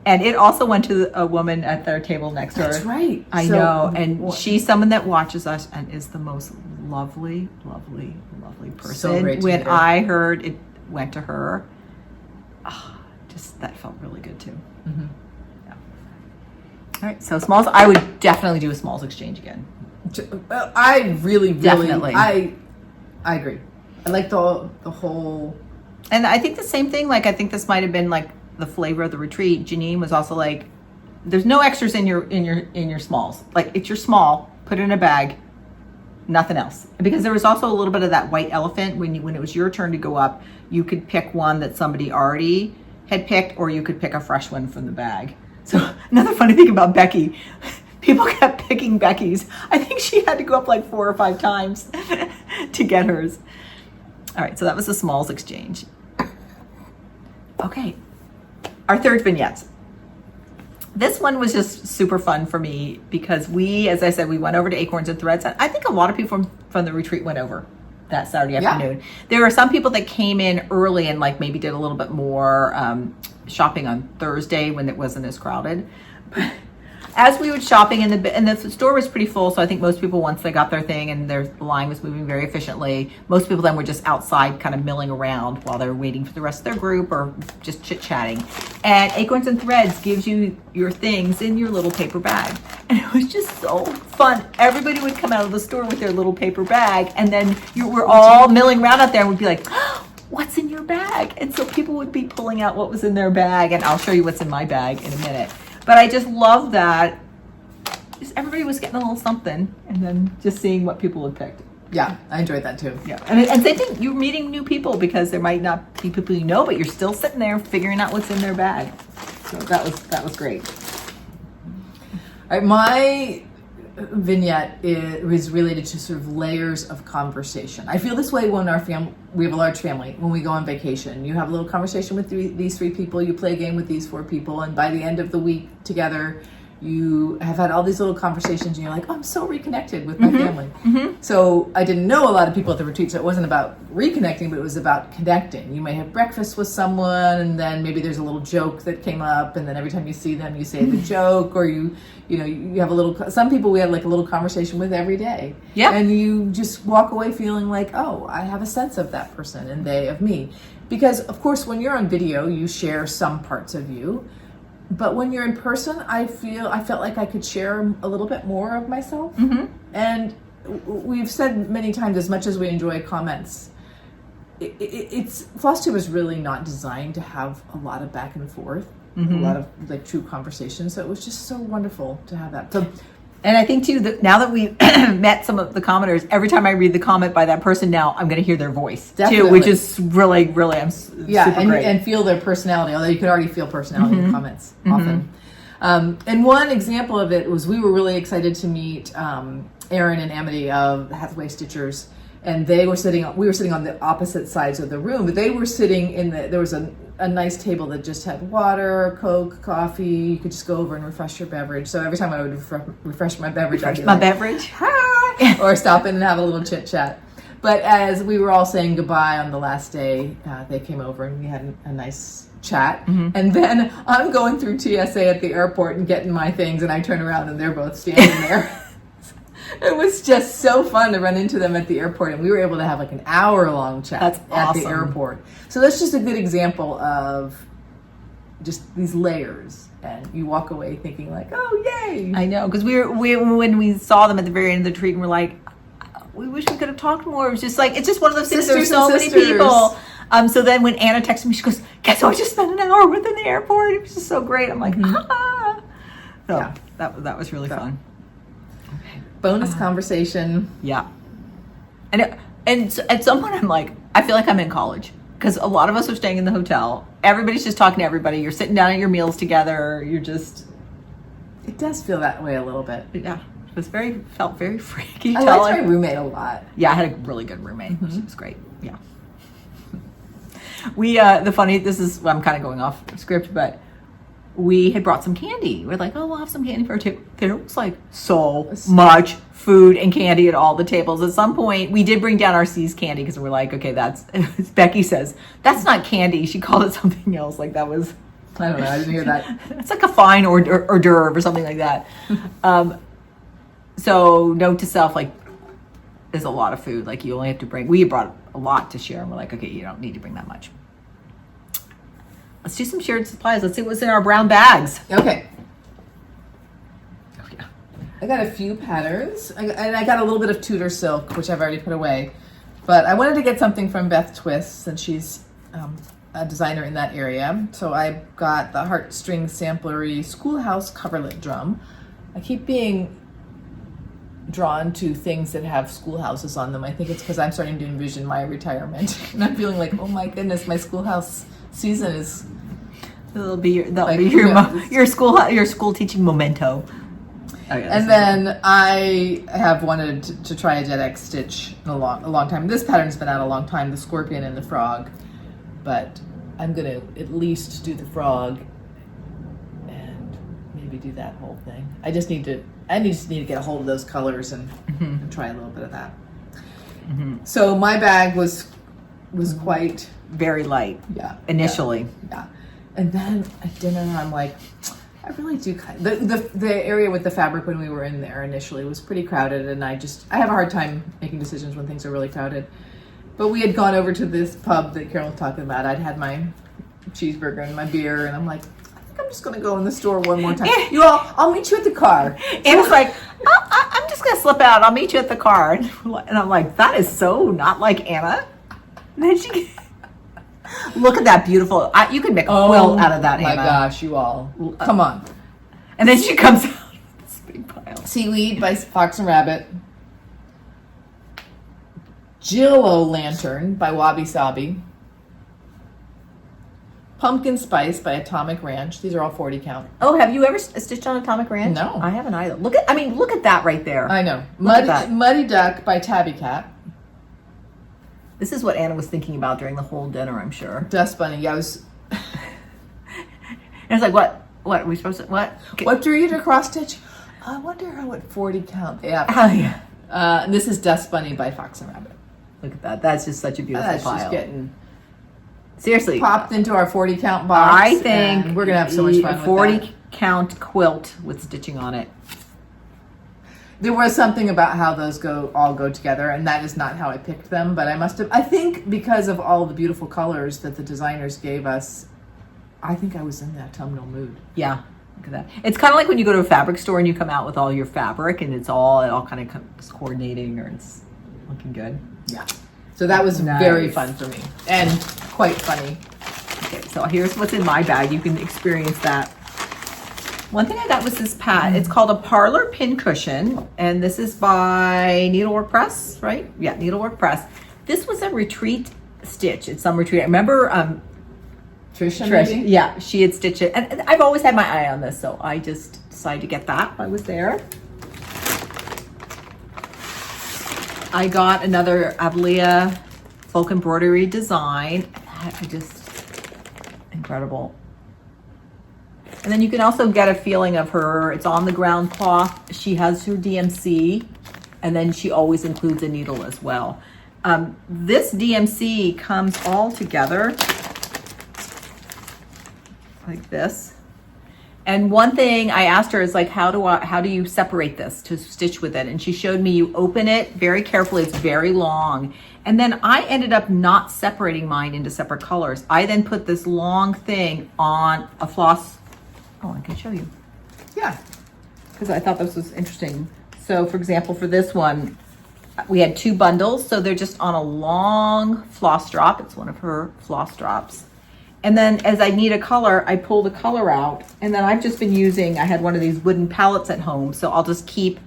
And it also went to a woman at their table next door. That's right. I know. And she's someone that watches us and is the most lovely, lovely, lovely person. So great to when meet her. I heard it went to her, just that felt really good too. Yeah. All right. So smalls, I would definitely do a smalls exchange again. I really, Definitely. I agree. I like the whole. And I think the same thing, like I think this might have been like the flavor of the retreat. Janine was also like, there's no extras in your smalls. Like it's your small, put it in a bag, nothing else. Because there was also a little bit of that white elephant when it was your turn to go up, you could pick one that somebody already had picked, or you could pick a fresh one from the bag. So another funny thing about Becky, people kept picking Becky's. I think she had to go up like 4 or 5 times to get hers. All right, so that was the smalls exchange. Okay, our third vignettes. This one was just super fun for me because we, as I said, we went over to Acorns and Threads. I think a lot of people from the retreat went over that Saturday afternoon. There were some people that came in early and like maybe did a little bit more shopping on Thursday when it wasn't as crowded. But as we were shopping, and the store was pretty full, so I think most people, once they got their thing and their line was moving very efficiently, most people then were just outside kind of milling around while they were waiting for the rest of their group or just chit-chatting. And Acorns and Threads gives you your things in your little paper bag. And it was just so fun. Everybody would come out of the store with their little paper bag, and then we're all milling around out there and would be like, oh, what's in your bag? And so people would be pulling out what was in their bag, and I'll show you what's in my bag in a minute. But I just love that just everybody was getting a little something, and then just seeing what people had picked. Yeah, I enjoyed that too. Yeah, and same thing, you're meeting new people because there might not be people you know, but you're still sitting there figuring out what's in their bag. So that was great. All right, my vignette was related to sort of layers of conversation. I feel this way when we have a large family. When we go on vacation, you have a little conversation with these 3 people, you play a game with these 4 people, and by the end of the week together, you have had all these little conversations and you're like, oh, I'm so reconnected with my family. So I didn't know a lot of people at the retreat, so it wasn't about reconnecting, but it was about connecting. You may have breakfast with someone, and then maybe there's a little joke that came up, and then every time you see them, you say the joke, or you have a little, some people we have like a little conversation with every day. Yeah. And you just walk away feeling like, oh, I have a sense of that person and they of me. Because of course, when you're on video, you share some parts of you. But when you're in person, I felt like I could share a little bit more of myself. And we've said many times, as much as we enjoy comments, FlossTube is really not designed to have a lot of back and forth, a lot of like true conversations. So it was just so wonderful to have that. So, and I think too that now that we've met some of the commenters, every time I read the comment by that person, now I'm going to hear their voice too, which is really, super great. And feel their personality. Although you could already feel personality in the comments often. And one example of it was we were really excited to meet Aaron and Amity of Hathaway Stitchers, and we were sitting on the opposite sides of the room, but they were sitting there was a nice table that just had water, Coke, coffee. You could just go over and refresh your beverage. So every time I would refresh my beverage, I'd be like, beverage, hi, or stop in and have a little chit chat. But as we were all saying goodbye on the last day, they came over and we had a nice chat. And then I'm going through TSA at the airport and getting my things, and I turn around and they're both standing there. It was just so fun to run into them at the airport, and we were able to have like an hour-long chat at the airport. So that's just a good example of just these layers, and you walk away thinking like, oh, yay. I know, because when we saw them at the very end of the retreat, and we're like, we wish we could have talked more. It was just like, it's just one of those things. There's so many people. So then when Anna texted me, she goes, guess what? I just spent an hour with in the airport. It was just so great. I'm like, ah. So yeah. that was really fun. Bonus conversation. Yeah. And so at some point I'm like, I feel like I'm in college, because a lot of us are staying in the hotel. Everybody's just talking to everybody. You're sitting down at your meals together. You're just. It does feel that way a little bit. Yeah. It was felt very freaky. I liked my roommate a lot. Yeah, I had a really good roommate. It was great. Yeah. This is, I'm kind of going off script, but we had brought some candy. We're like, oh, we'll have some candy for our table. There was like so much food and candy at all the tables. At some point, we did bring down our C's candy because we're like, okay, Becky says, that's not candy. She called it something else. Like that was, I don't know, I didn't hear that. It's like a fine hors d'oeuvre or something like that. So note to self, like, there's a lot of food. Like you only have to we brought a lot to share, and we're like, okay, you don't need to bring that much. Let's do some shared supplies. Let's see what's in our brown bags. Okay. Oh, yeah. I got a few patterns, and I got a little bit of Tudor silk, which I've already put away. But I wanted to get something from Beth Twist, since she's a designer in that area. So I got the Heartstring Samplery Schoolhouse Coverlet Drum. I keep being drawn to things that have schoolhouses on them. I think it's because I'm starting to envision my retirement, and I'm feeling like, oh my goodness, my schoolhouse season is. That'll be your school teaching memento. Oh, yeah, and then I have wanted to try a Jet stitch in a long time. This pattern's been out a long time, the scorpion and the frog, but I'm gonna at least do the frog and maybe do that whole thing. I just need to get a hold of those colors and try a little bit of that. So my bag was quite very light. Initially. Yeah. And then at dinner, I'm like, I really do the area with the fabric when we were in there initially was pretty crowded, and I have a hard time making decisions when things are really crowded. But we had gone over to this pub that Carolyn was talking about. I'd had my cheeseburger and my beer, and I'm like, I think I'm just gonna go in the store one more time. I'll meet you at the car. And it's like, I'm just gonna slip out. I'll meet you at the car. And I'm like, that is so not like Anna. And then she, look at that beautiful. You could make a quilt out of that, Anna. Oh my gosh, you all, come on. And then she comes out with this big pile. Seaweed by Fox and Rabbit. Jillo Lantern by Wabi Sabi. Pumpkin Spice by Atomic Ranch. These are all 40 count. Oh, have you ever stitched on Atomic Ranch? No. I haven't either. Look at that right there. I know. Muddy Duck by Tabby Cat. This is what Anna was thinking about during the whole dinner, I'm sure. Dust Bunny. Yeah, I was. And it's like, what? What are we supposed to? What? What do you do cross stitch? I wonder how at 40 count they have. Oh yeah. And this is Dust Bunny by Fox and Rabbit. Look at that. That's just such a beautiful That's pile. just getting seriously popped into our 40 count box. I think we're gonna have so much fun a with 40 that. count quilt with stitching on it. There was something about how those all go together, and that is not how I picked them, but I think because of all the beautiful colors that the designers gave us, I think I was in that autumnal mood. Yeah, look at that. It's kind of like when you go to a fabric store and you come out with all your fabric and it all kind of comes coordinating, or it's looking good. Yeah. So that was very fun for me and quite funny. Okay, so here's what's in my bag. You can experience that. One thing I got was this pad. It's called a Parlor Pin Cushion, and this is by Needlework Press, right? Yeah, Needlework Press. This was a retreat stitch. It's some retreat. I remember Trish, yeah, she had stitched it. And I've always had my eye on this, so I just decided to get that. I was there. I got another Avlea folk embroidery design. Incredible. And then you can also get a feeling of her. It's on the ground cloth. She has her DMC, and then she always includes a needle as well. This DMC comes all together like this. And one thing I asked her is like, how do you separate this to stitch with it? And she showed me you open it very carefully. It's very long. And then I ended up not separating mine into separate colors. I then put this long thing on a floss. Oh, I can show you. Yeah. Because I thought this was interesting. So for example, for this one, we had 2 bundles. So they're just on a long floss drop. It's one of her floss drops. And then as I need a color, I pull the color out. And then I've just been I had one of these wooden palettes at home. So I'll just keep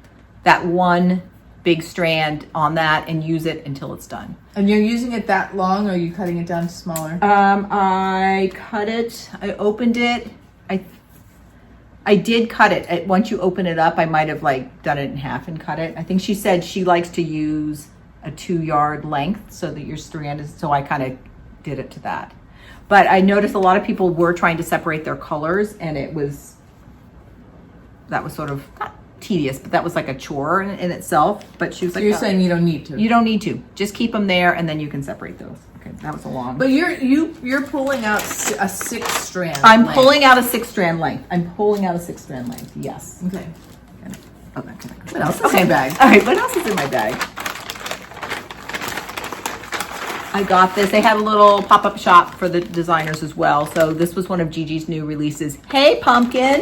that one big strand on that and use it until it's done. And you're using it that long, or are you cutting it down to smaller? I cut it, I opened it. I did cut it. Once you open it up, I might have like done it in half and cut it. I think she said she likes to use a 2-yard length so that your strand is, so I kind of did it to that. But I noticed a lot of people were trying to separate their colors, and that was sort of not tedious, but that was like a chore in itself. But she was like, so you're saying you don't need to. You don't need to. Just keep them there, and then you can separate those. Okay, that was a long. But you're pulling out a 6-strand. I'm pulling out a 6-strand length. I'm pulling out a 6-strand length. Yes. Okay. Oh, that can what else is in my bag? All right. What else is in my bag? I got this. They had a little pop-up shop for the designers as well. So this was one of Gigi's new releases. Hey, pumpkin.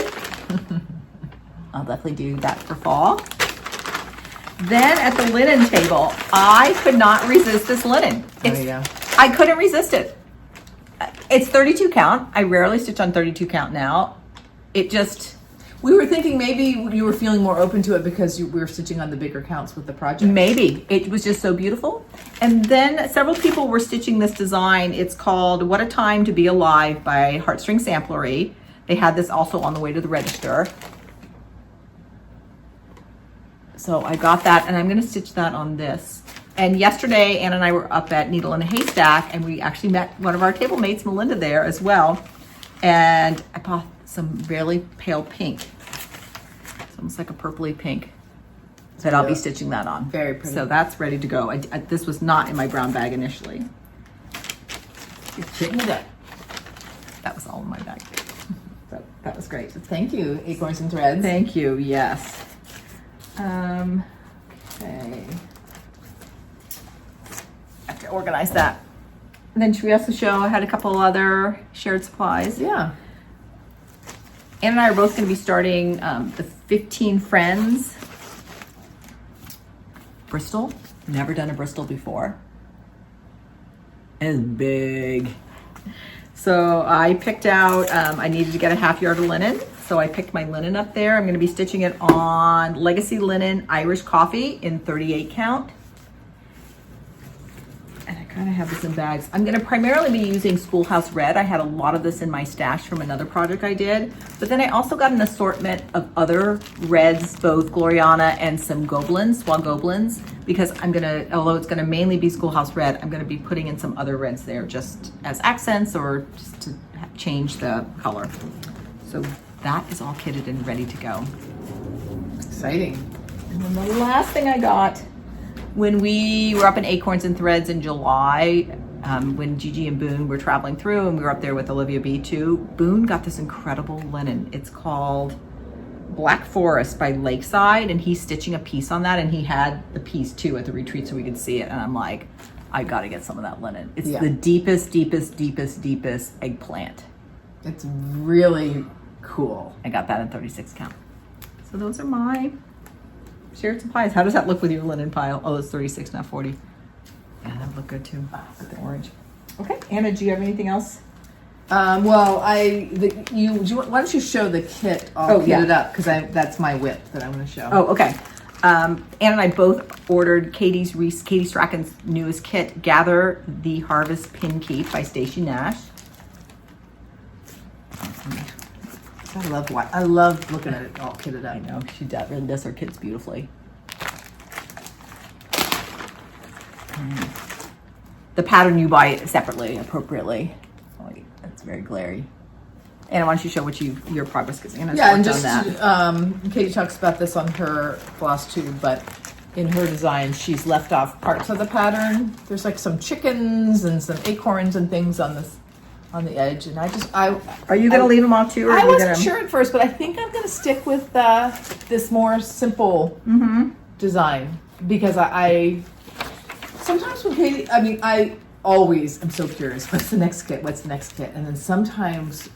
I'll definitely do that for fall. Then at the linen table, I could not resist this linen. I couldn't resist it. It's 32 count. I rarely stitch on 32 count now. We were thinking maybe you were feeling more open to it because we were stitching on the bigger counts with the project. Maybe. It was just so beautiful. And then several people were stitching this design. It's called What a Time to Be Alive by Heartstring Samplery. They had this also on the way to the register. So I got that, and I'm going to stitch that on this. And yesterday, Anna and I were up at Needle in a Haystack, and we actually met one of our table mates, Melinda, there as well. And I bought some really pale pink. It's almost like a purpley pink that I'll be stitching that on. Very pretty. So that's ready to go. This was not in my brown bag initially. You're kicking it up. That was all in my bag. So that was great. Thank you, Acorns and Threads. Thank you, yes. Okay. I have to organize that. And then should we also show, I had a couple other shared supplies. Yeah. Ann and I are both going to be starting the 15 Friends Bristol. Never done a Bristol before. It's big. So I picked out, I needed to get a half yard of linen. So I picked my linen up there. I'm going to be stitching it on Legacy Linen Irish Coffee in 38 count. And I kind of have this in bags. I'm going to primarily be using Schoolhouse Red. I had a lot of this in my stash from another project I did. But then I also got an assortment of other reds, both Gloriana and some Gobelins, Swan Gobelins, because I'm going to, although it's going to mainly be Schoolhouse Red, I'm going to be putting in some other reds there just as accents or just to change the color. So that is all kitted and ready to go. Exciting. And then the last thing I got when we were up in Acorns and Threads in July, when Gigi and Boone were traveling through, and we were up there with Olivia B too, Boone got this incredible linen. It's called Black Forest by Lakeside, and he's stitching a piece on that, and he had the piece too at the retreat so we could see it, and I'm like, I gotta get some of that linen. It's the deepest eggplant. It's really cool. I got that in 36 count. So those are my shared supplies. How does that look with your linen pile? Oh, it's 36, not 40. Yeah, that would look good too with the orange. Okay, Anna, do you have anything else? Well, why don't you show the kit all kitted up, because that's my whip that I'm going to show. Oh, okay. Anna and I both ordered Katie Strachan's newest kit, Gather the Harvest Pinskeep by Stacy Nash. I love looking at it all kitted up. I know, she really does her kits beautifully. The pattern you buy separately, appropriately. Oh, that's very glary. Anna, why don't you show what your progress, because Anna's worked on that. Katie talks about this on her FlossTube, but in her design, she's left off parts of the pattern. There's like some chickens and some acorns and things on the edge, and are you going to leave them off too? Or I wasn't sure at first, but I think I'm going to stick with this more simple design, because I sometimes when Katie, I always am so curious, what's the next kit, and then sometimes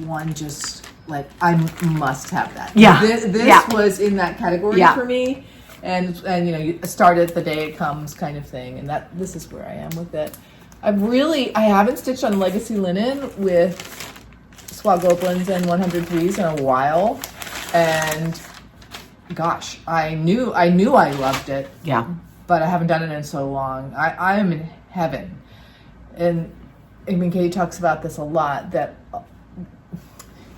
one just like, I must have that. Yeah. This was in that category for me, and you start it the day it comes kind of thing, and this is where I am with it. I haven't stitched on Legacy Linen with Swag Opalins and 103s in a while, and gosh, I knew I loved it. Yeah. But I haven't done it in so long. I am in heaven. And I mean, Katie talks about this a lot, that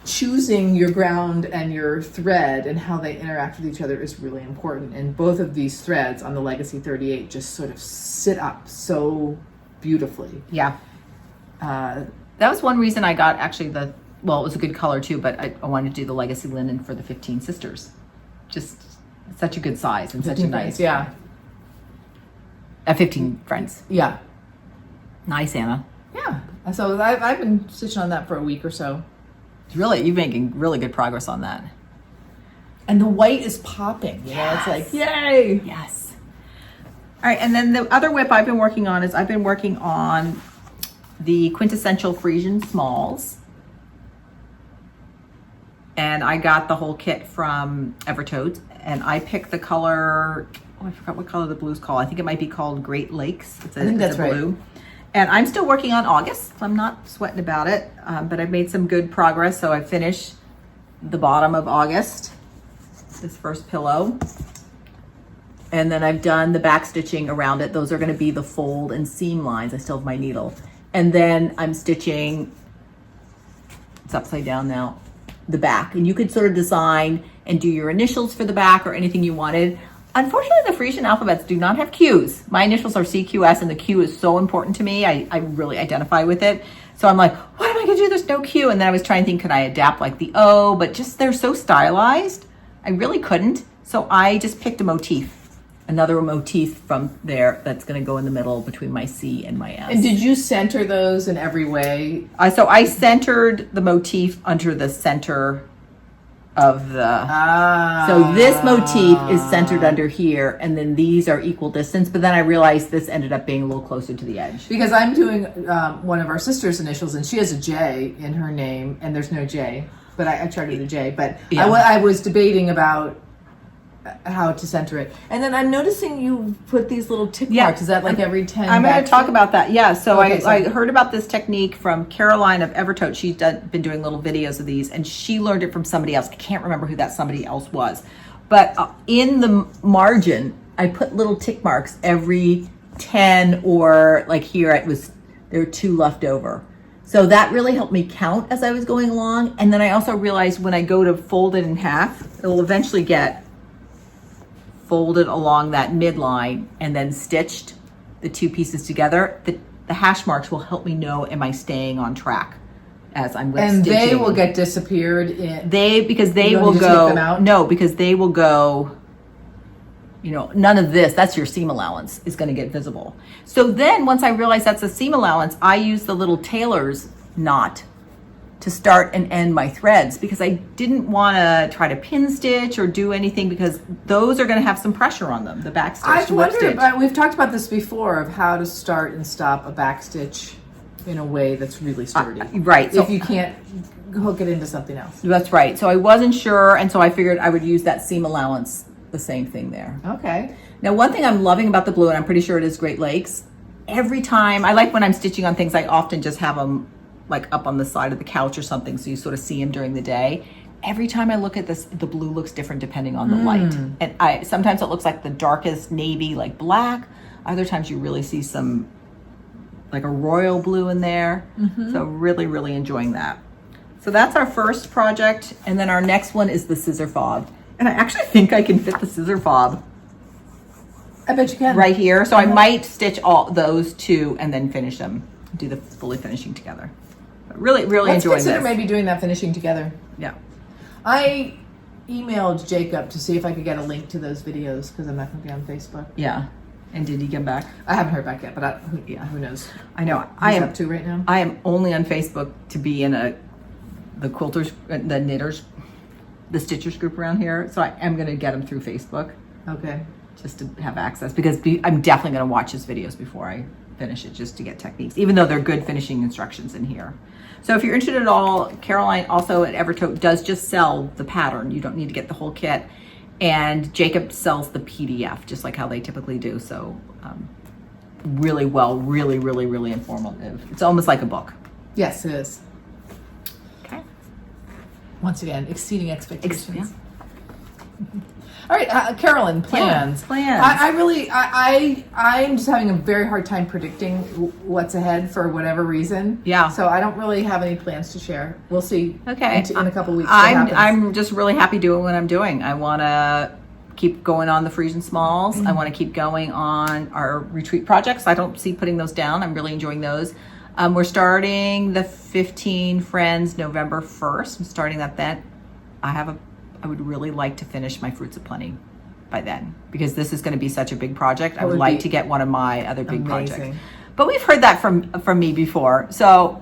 choosing your ground and your thread and how they interact with each other is really important. And both of these threads on the Legacy 38 just sort of sit up so beautifully. Yeah. That was one reason I got actually it was a good color too, but I wanted to do the Legacy Linen for the 15 Sisters. Just such a good size and such a nice. Yeah. 15 Friends. Yeah. Nice, Anna. Yeah. So I've been stitching on that for a week or so. You're making really good progress on that. And the white is popping. You know, it's like, yay! Yes. All right, and then the other whip I've been working on is the Quintessential Frisian Smalls. And I got the whole kit from Evertoad, and I picked the color, I forgot what color the blue's called. I think it might be called Great Lakes. I think that's blue. Right. And I'm still working on August, so I'm not sweating about it, but I've made some good progress. So I finished the bottom of August, this first pillow. And then I've done the back stitching around it. Those are gonna be the fold and seam lines. I still have my needle. And then I'm stitching, it's upside down now, the back. And you could sort of design and do your initials for the back or anything you wanted. Unfortunately, the Frisian alphabets do not have Qs. My initials are CQS, and the Q is so important to me. I really identify with it. So I'm like, what am I going to do? There's no Q. And then I was trying to think, can I adapt like the O? But just they're so stylized. I really couldn't. So I just picked a motif, another motif from there that's going to go in the middle between my C and my S. And did you center those in every way? So I centered the motif under the center of the... So this motif is centered under here, and then these are equal distance. But then I realized this ended up being a little closer to the edge. Because I'm doing one of our sister's initials, and she has a J in her name, and there's no J. But I charted a J. But Yeah. I was debating about how to center it. And then I'm noticing you put these little tick marks. Is that like every 10? I'm going to talk about that. Yeah. So Okay, I heard about this technique from Carolyn of Evertote. She's been doing little videos of these, and she learned it from somebody else. I can't remember who that somebody else was. But in the margin, I put little tick marks every 10, or like here, there were 2 left over. So that really helped me count as I was going along. And then I also realized when I go to fold it in half, it'll eventually get folded along that midline and then stitched the 2 pieces together. The hash marks will help me know, am I staying on track as I'm stitching. And they will get disappeared in... Because they You don't will need to take go... them out? No, because they will go... none of this, that's your seam allowance, is going to get visible. So then once I realized that's a seam allowance, I use the little tailor's knot to start and end my threads, because I didn't want to try to pin stitch or do anything, because those are going to have some pressure on them, the back stitch. I've the whip wondered, stitch. we've talked about this before, of how to start and stop a back stitch in a way that's really sturdy. Right. If you can't hook it into something else. That's right. So I wasn't sure, and so I figured I would use that seam allowance, the same thing there. Okay. Now, one thing I'm loving about the blue, and I'm pretty sure it is Great Lakes, every time, I like when I'm stitching on things, I often just have them like up on the side of the couch or something, so you sort of see them during the day. Every time I look at this, the blue looks different depending on the light. And sometimes it looks like the darkest navy, like black. Other times you really see some, like a royal blue in there. So really, really enjoying that. So that's our first project. And then our next one is the scissor fob. And I actually think I can fit the scissor fob I bet you can. right here. So I might stitch all those 2 and then finish them, do the fully finishing together. But really, really Let's enjoying consider this. maybe doing that finishing together. Yeah. I emailed Jacob to see if I could get a link to those videos, because I'm not going to be on Facebook. Yeah. And did he come bak? I haven't heard back yet, but who knows? I know. He's up to right now. I am only on Facebook to be in the quilters, the knitters, the stitchers group around here. So I am going to get them through Facebook Okay. just to have access, because I'm definitely going to watch his videos before I finish it, just to get techniques, even though they're good finishing instructions in here. So if you're interested at all, Caroline also at Evertote does just sell the pattern. You don't need to get the whole kit. And Jacob sells the PDF, just like how they typically do. So really well, really, really, really informative. It's almost like a book. Yes, it is. Okay. Once again, exceeding expectations. Yeah. All right, Carolyn, plans. Yeah, plans. I'm just having a very hard time predicting what's ahead for whatever reason. Yeah. So I don't really have any plans to share. We'll see. Okay. In a couple weeks. What happens. I'm just really happy doing what I'm doing. I want to keep going on the Frisian Smalls. I want to keep going on our retreat projects. I don't see putting those down. I'm really enjoying those. We're starting the 15 Friends November 1st. I'm starting that then. I would really like to finish my Fruits of Plenty by then, because this is going to be such a big project. I would like to get one of my other big projects. But we've heard that from me before. So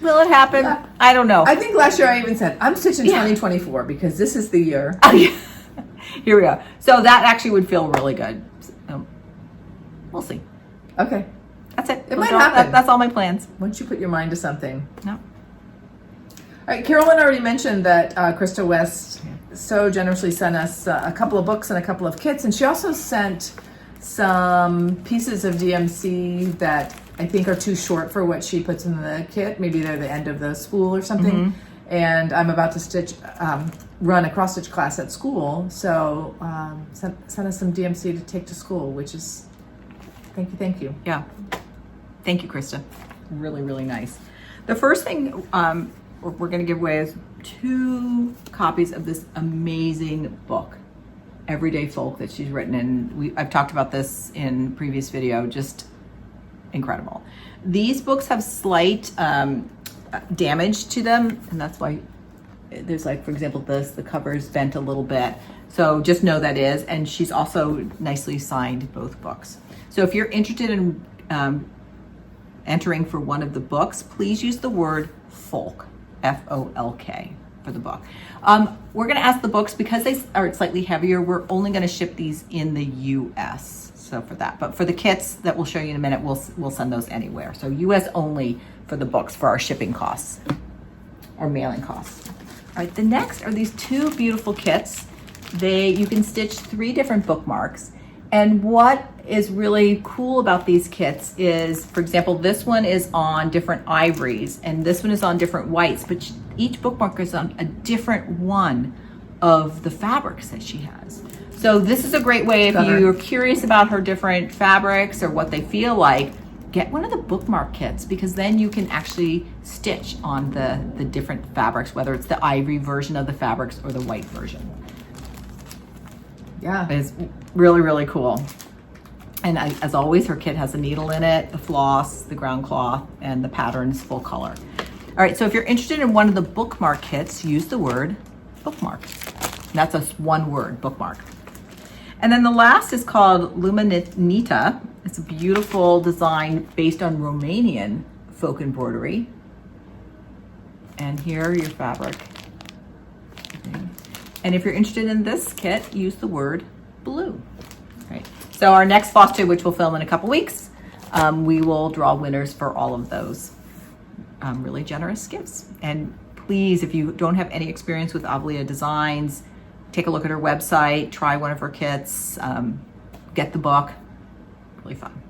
will it happen? Yeah. I don't know. I think last year I even said, I'm stitching 2024 because this is the year. Oh, yeah. Here we go. So that actually would feel really good. So, we'll see. Okay. That's it. It might happen. That's all my plans. Once you put your mind to something. No. All right, Carolyn already mentioned that Krista West so generously sent us a couple of books and a couple of kits, and she also sent some pieces of DMC that I think are too short for what she puts in the kit. Maybe they're the end of the spool or something. And I'm about to run a cross stitch class at school, so sent us some DMC to take to school, which is thank you. Yeah. Thank you, Krista. Really, really nice. The first thing we're going to give away is 2 copies of this amazing book. everyday folk that she's written, and I've talked about this in previous video, just incredible. These books have slight damage to them, and that's why there's, like, for example, the cover is bent a little bit. So just know that is, and she's also nicely signed both books. So if you're interested in entering for one of the books, please use the word folk, F-O-L-K, for the book. We're gonna ask the books, because they are slightly heavier, we're only gonna ship these in the US. So for that, but for the kits that we'll show you in a minute, we'll send those anywhere. So US only for the books for our shipping costs, or mailing costs. All right, the next are these two beautiful kits. You can stitch 3 different bookmarks. And what is really cool about these kits is, for example, this one is on different ivories and this one is on different whites, but each bookmark is on a different one of the fabrics that she has. So this is a great way if you're curious about her different fabrics or what they feel like, get one of the bookmark kits, because then you can actually stitch on the different fabrics, whether it's the ivory version of the fabrics or the white version. Yeah. It's really, really cool. And as always, her kit has a needle in it, the floss, the ground cloth, and the pattern's full color. All right, so if you're interested in one of the bookmark kits, use the word bookmark. And that's a one word, bookmark. And then the last is called Luminita. It's a beautiful design based on Romanian folk embroidery. And here are your fabric. Okay. And if you're interested in this kit, use the word blue. Right. So our next FlossTube, which we'll film in a couple weeks, we will draw winners for all of those really generous gifts. And please, if you don't have any experience with Avlea designs, take a look at her website, try one of her kits, get the book. Really fun.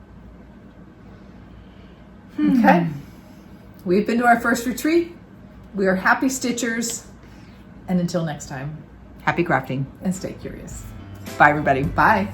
Okay. We've been to our first retreat. We are happy stitchers. And until next time, Happy crafting. and stay curious. Bye, everybody. Bye.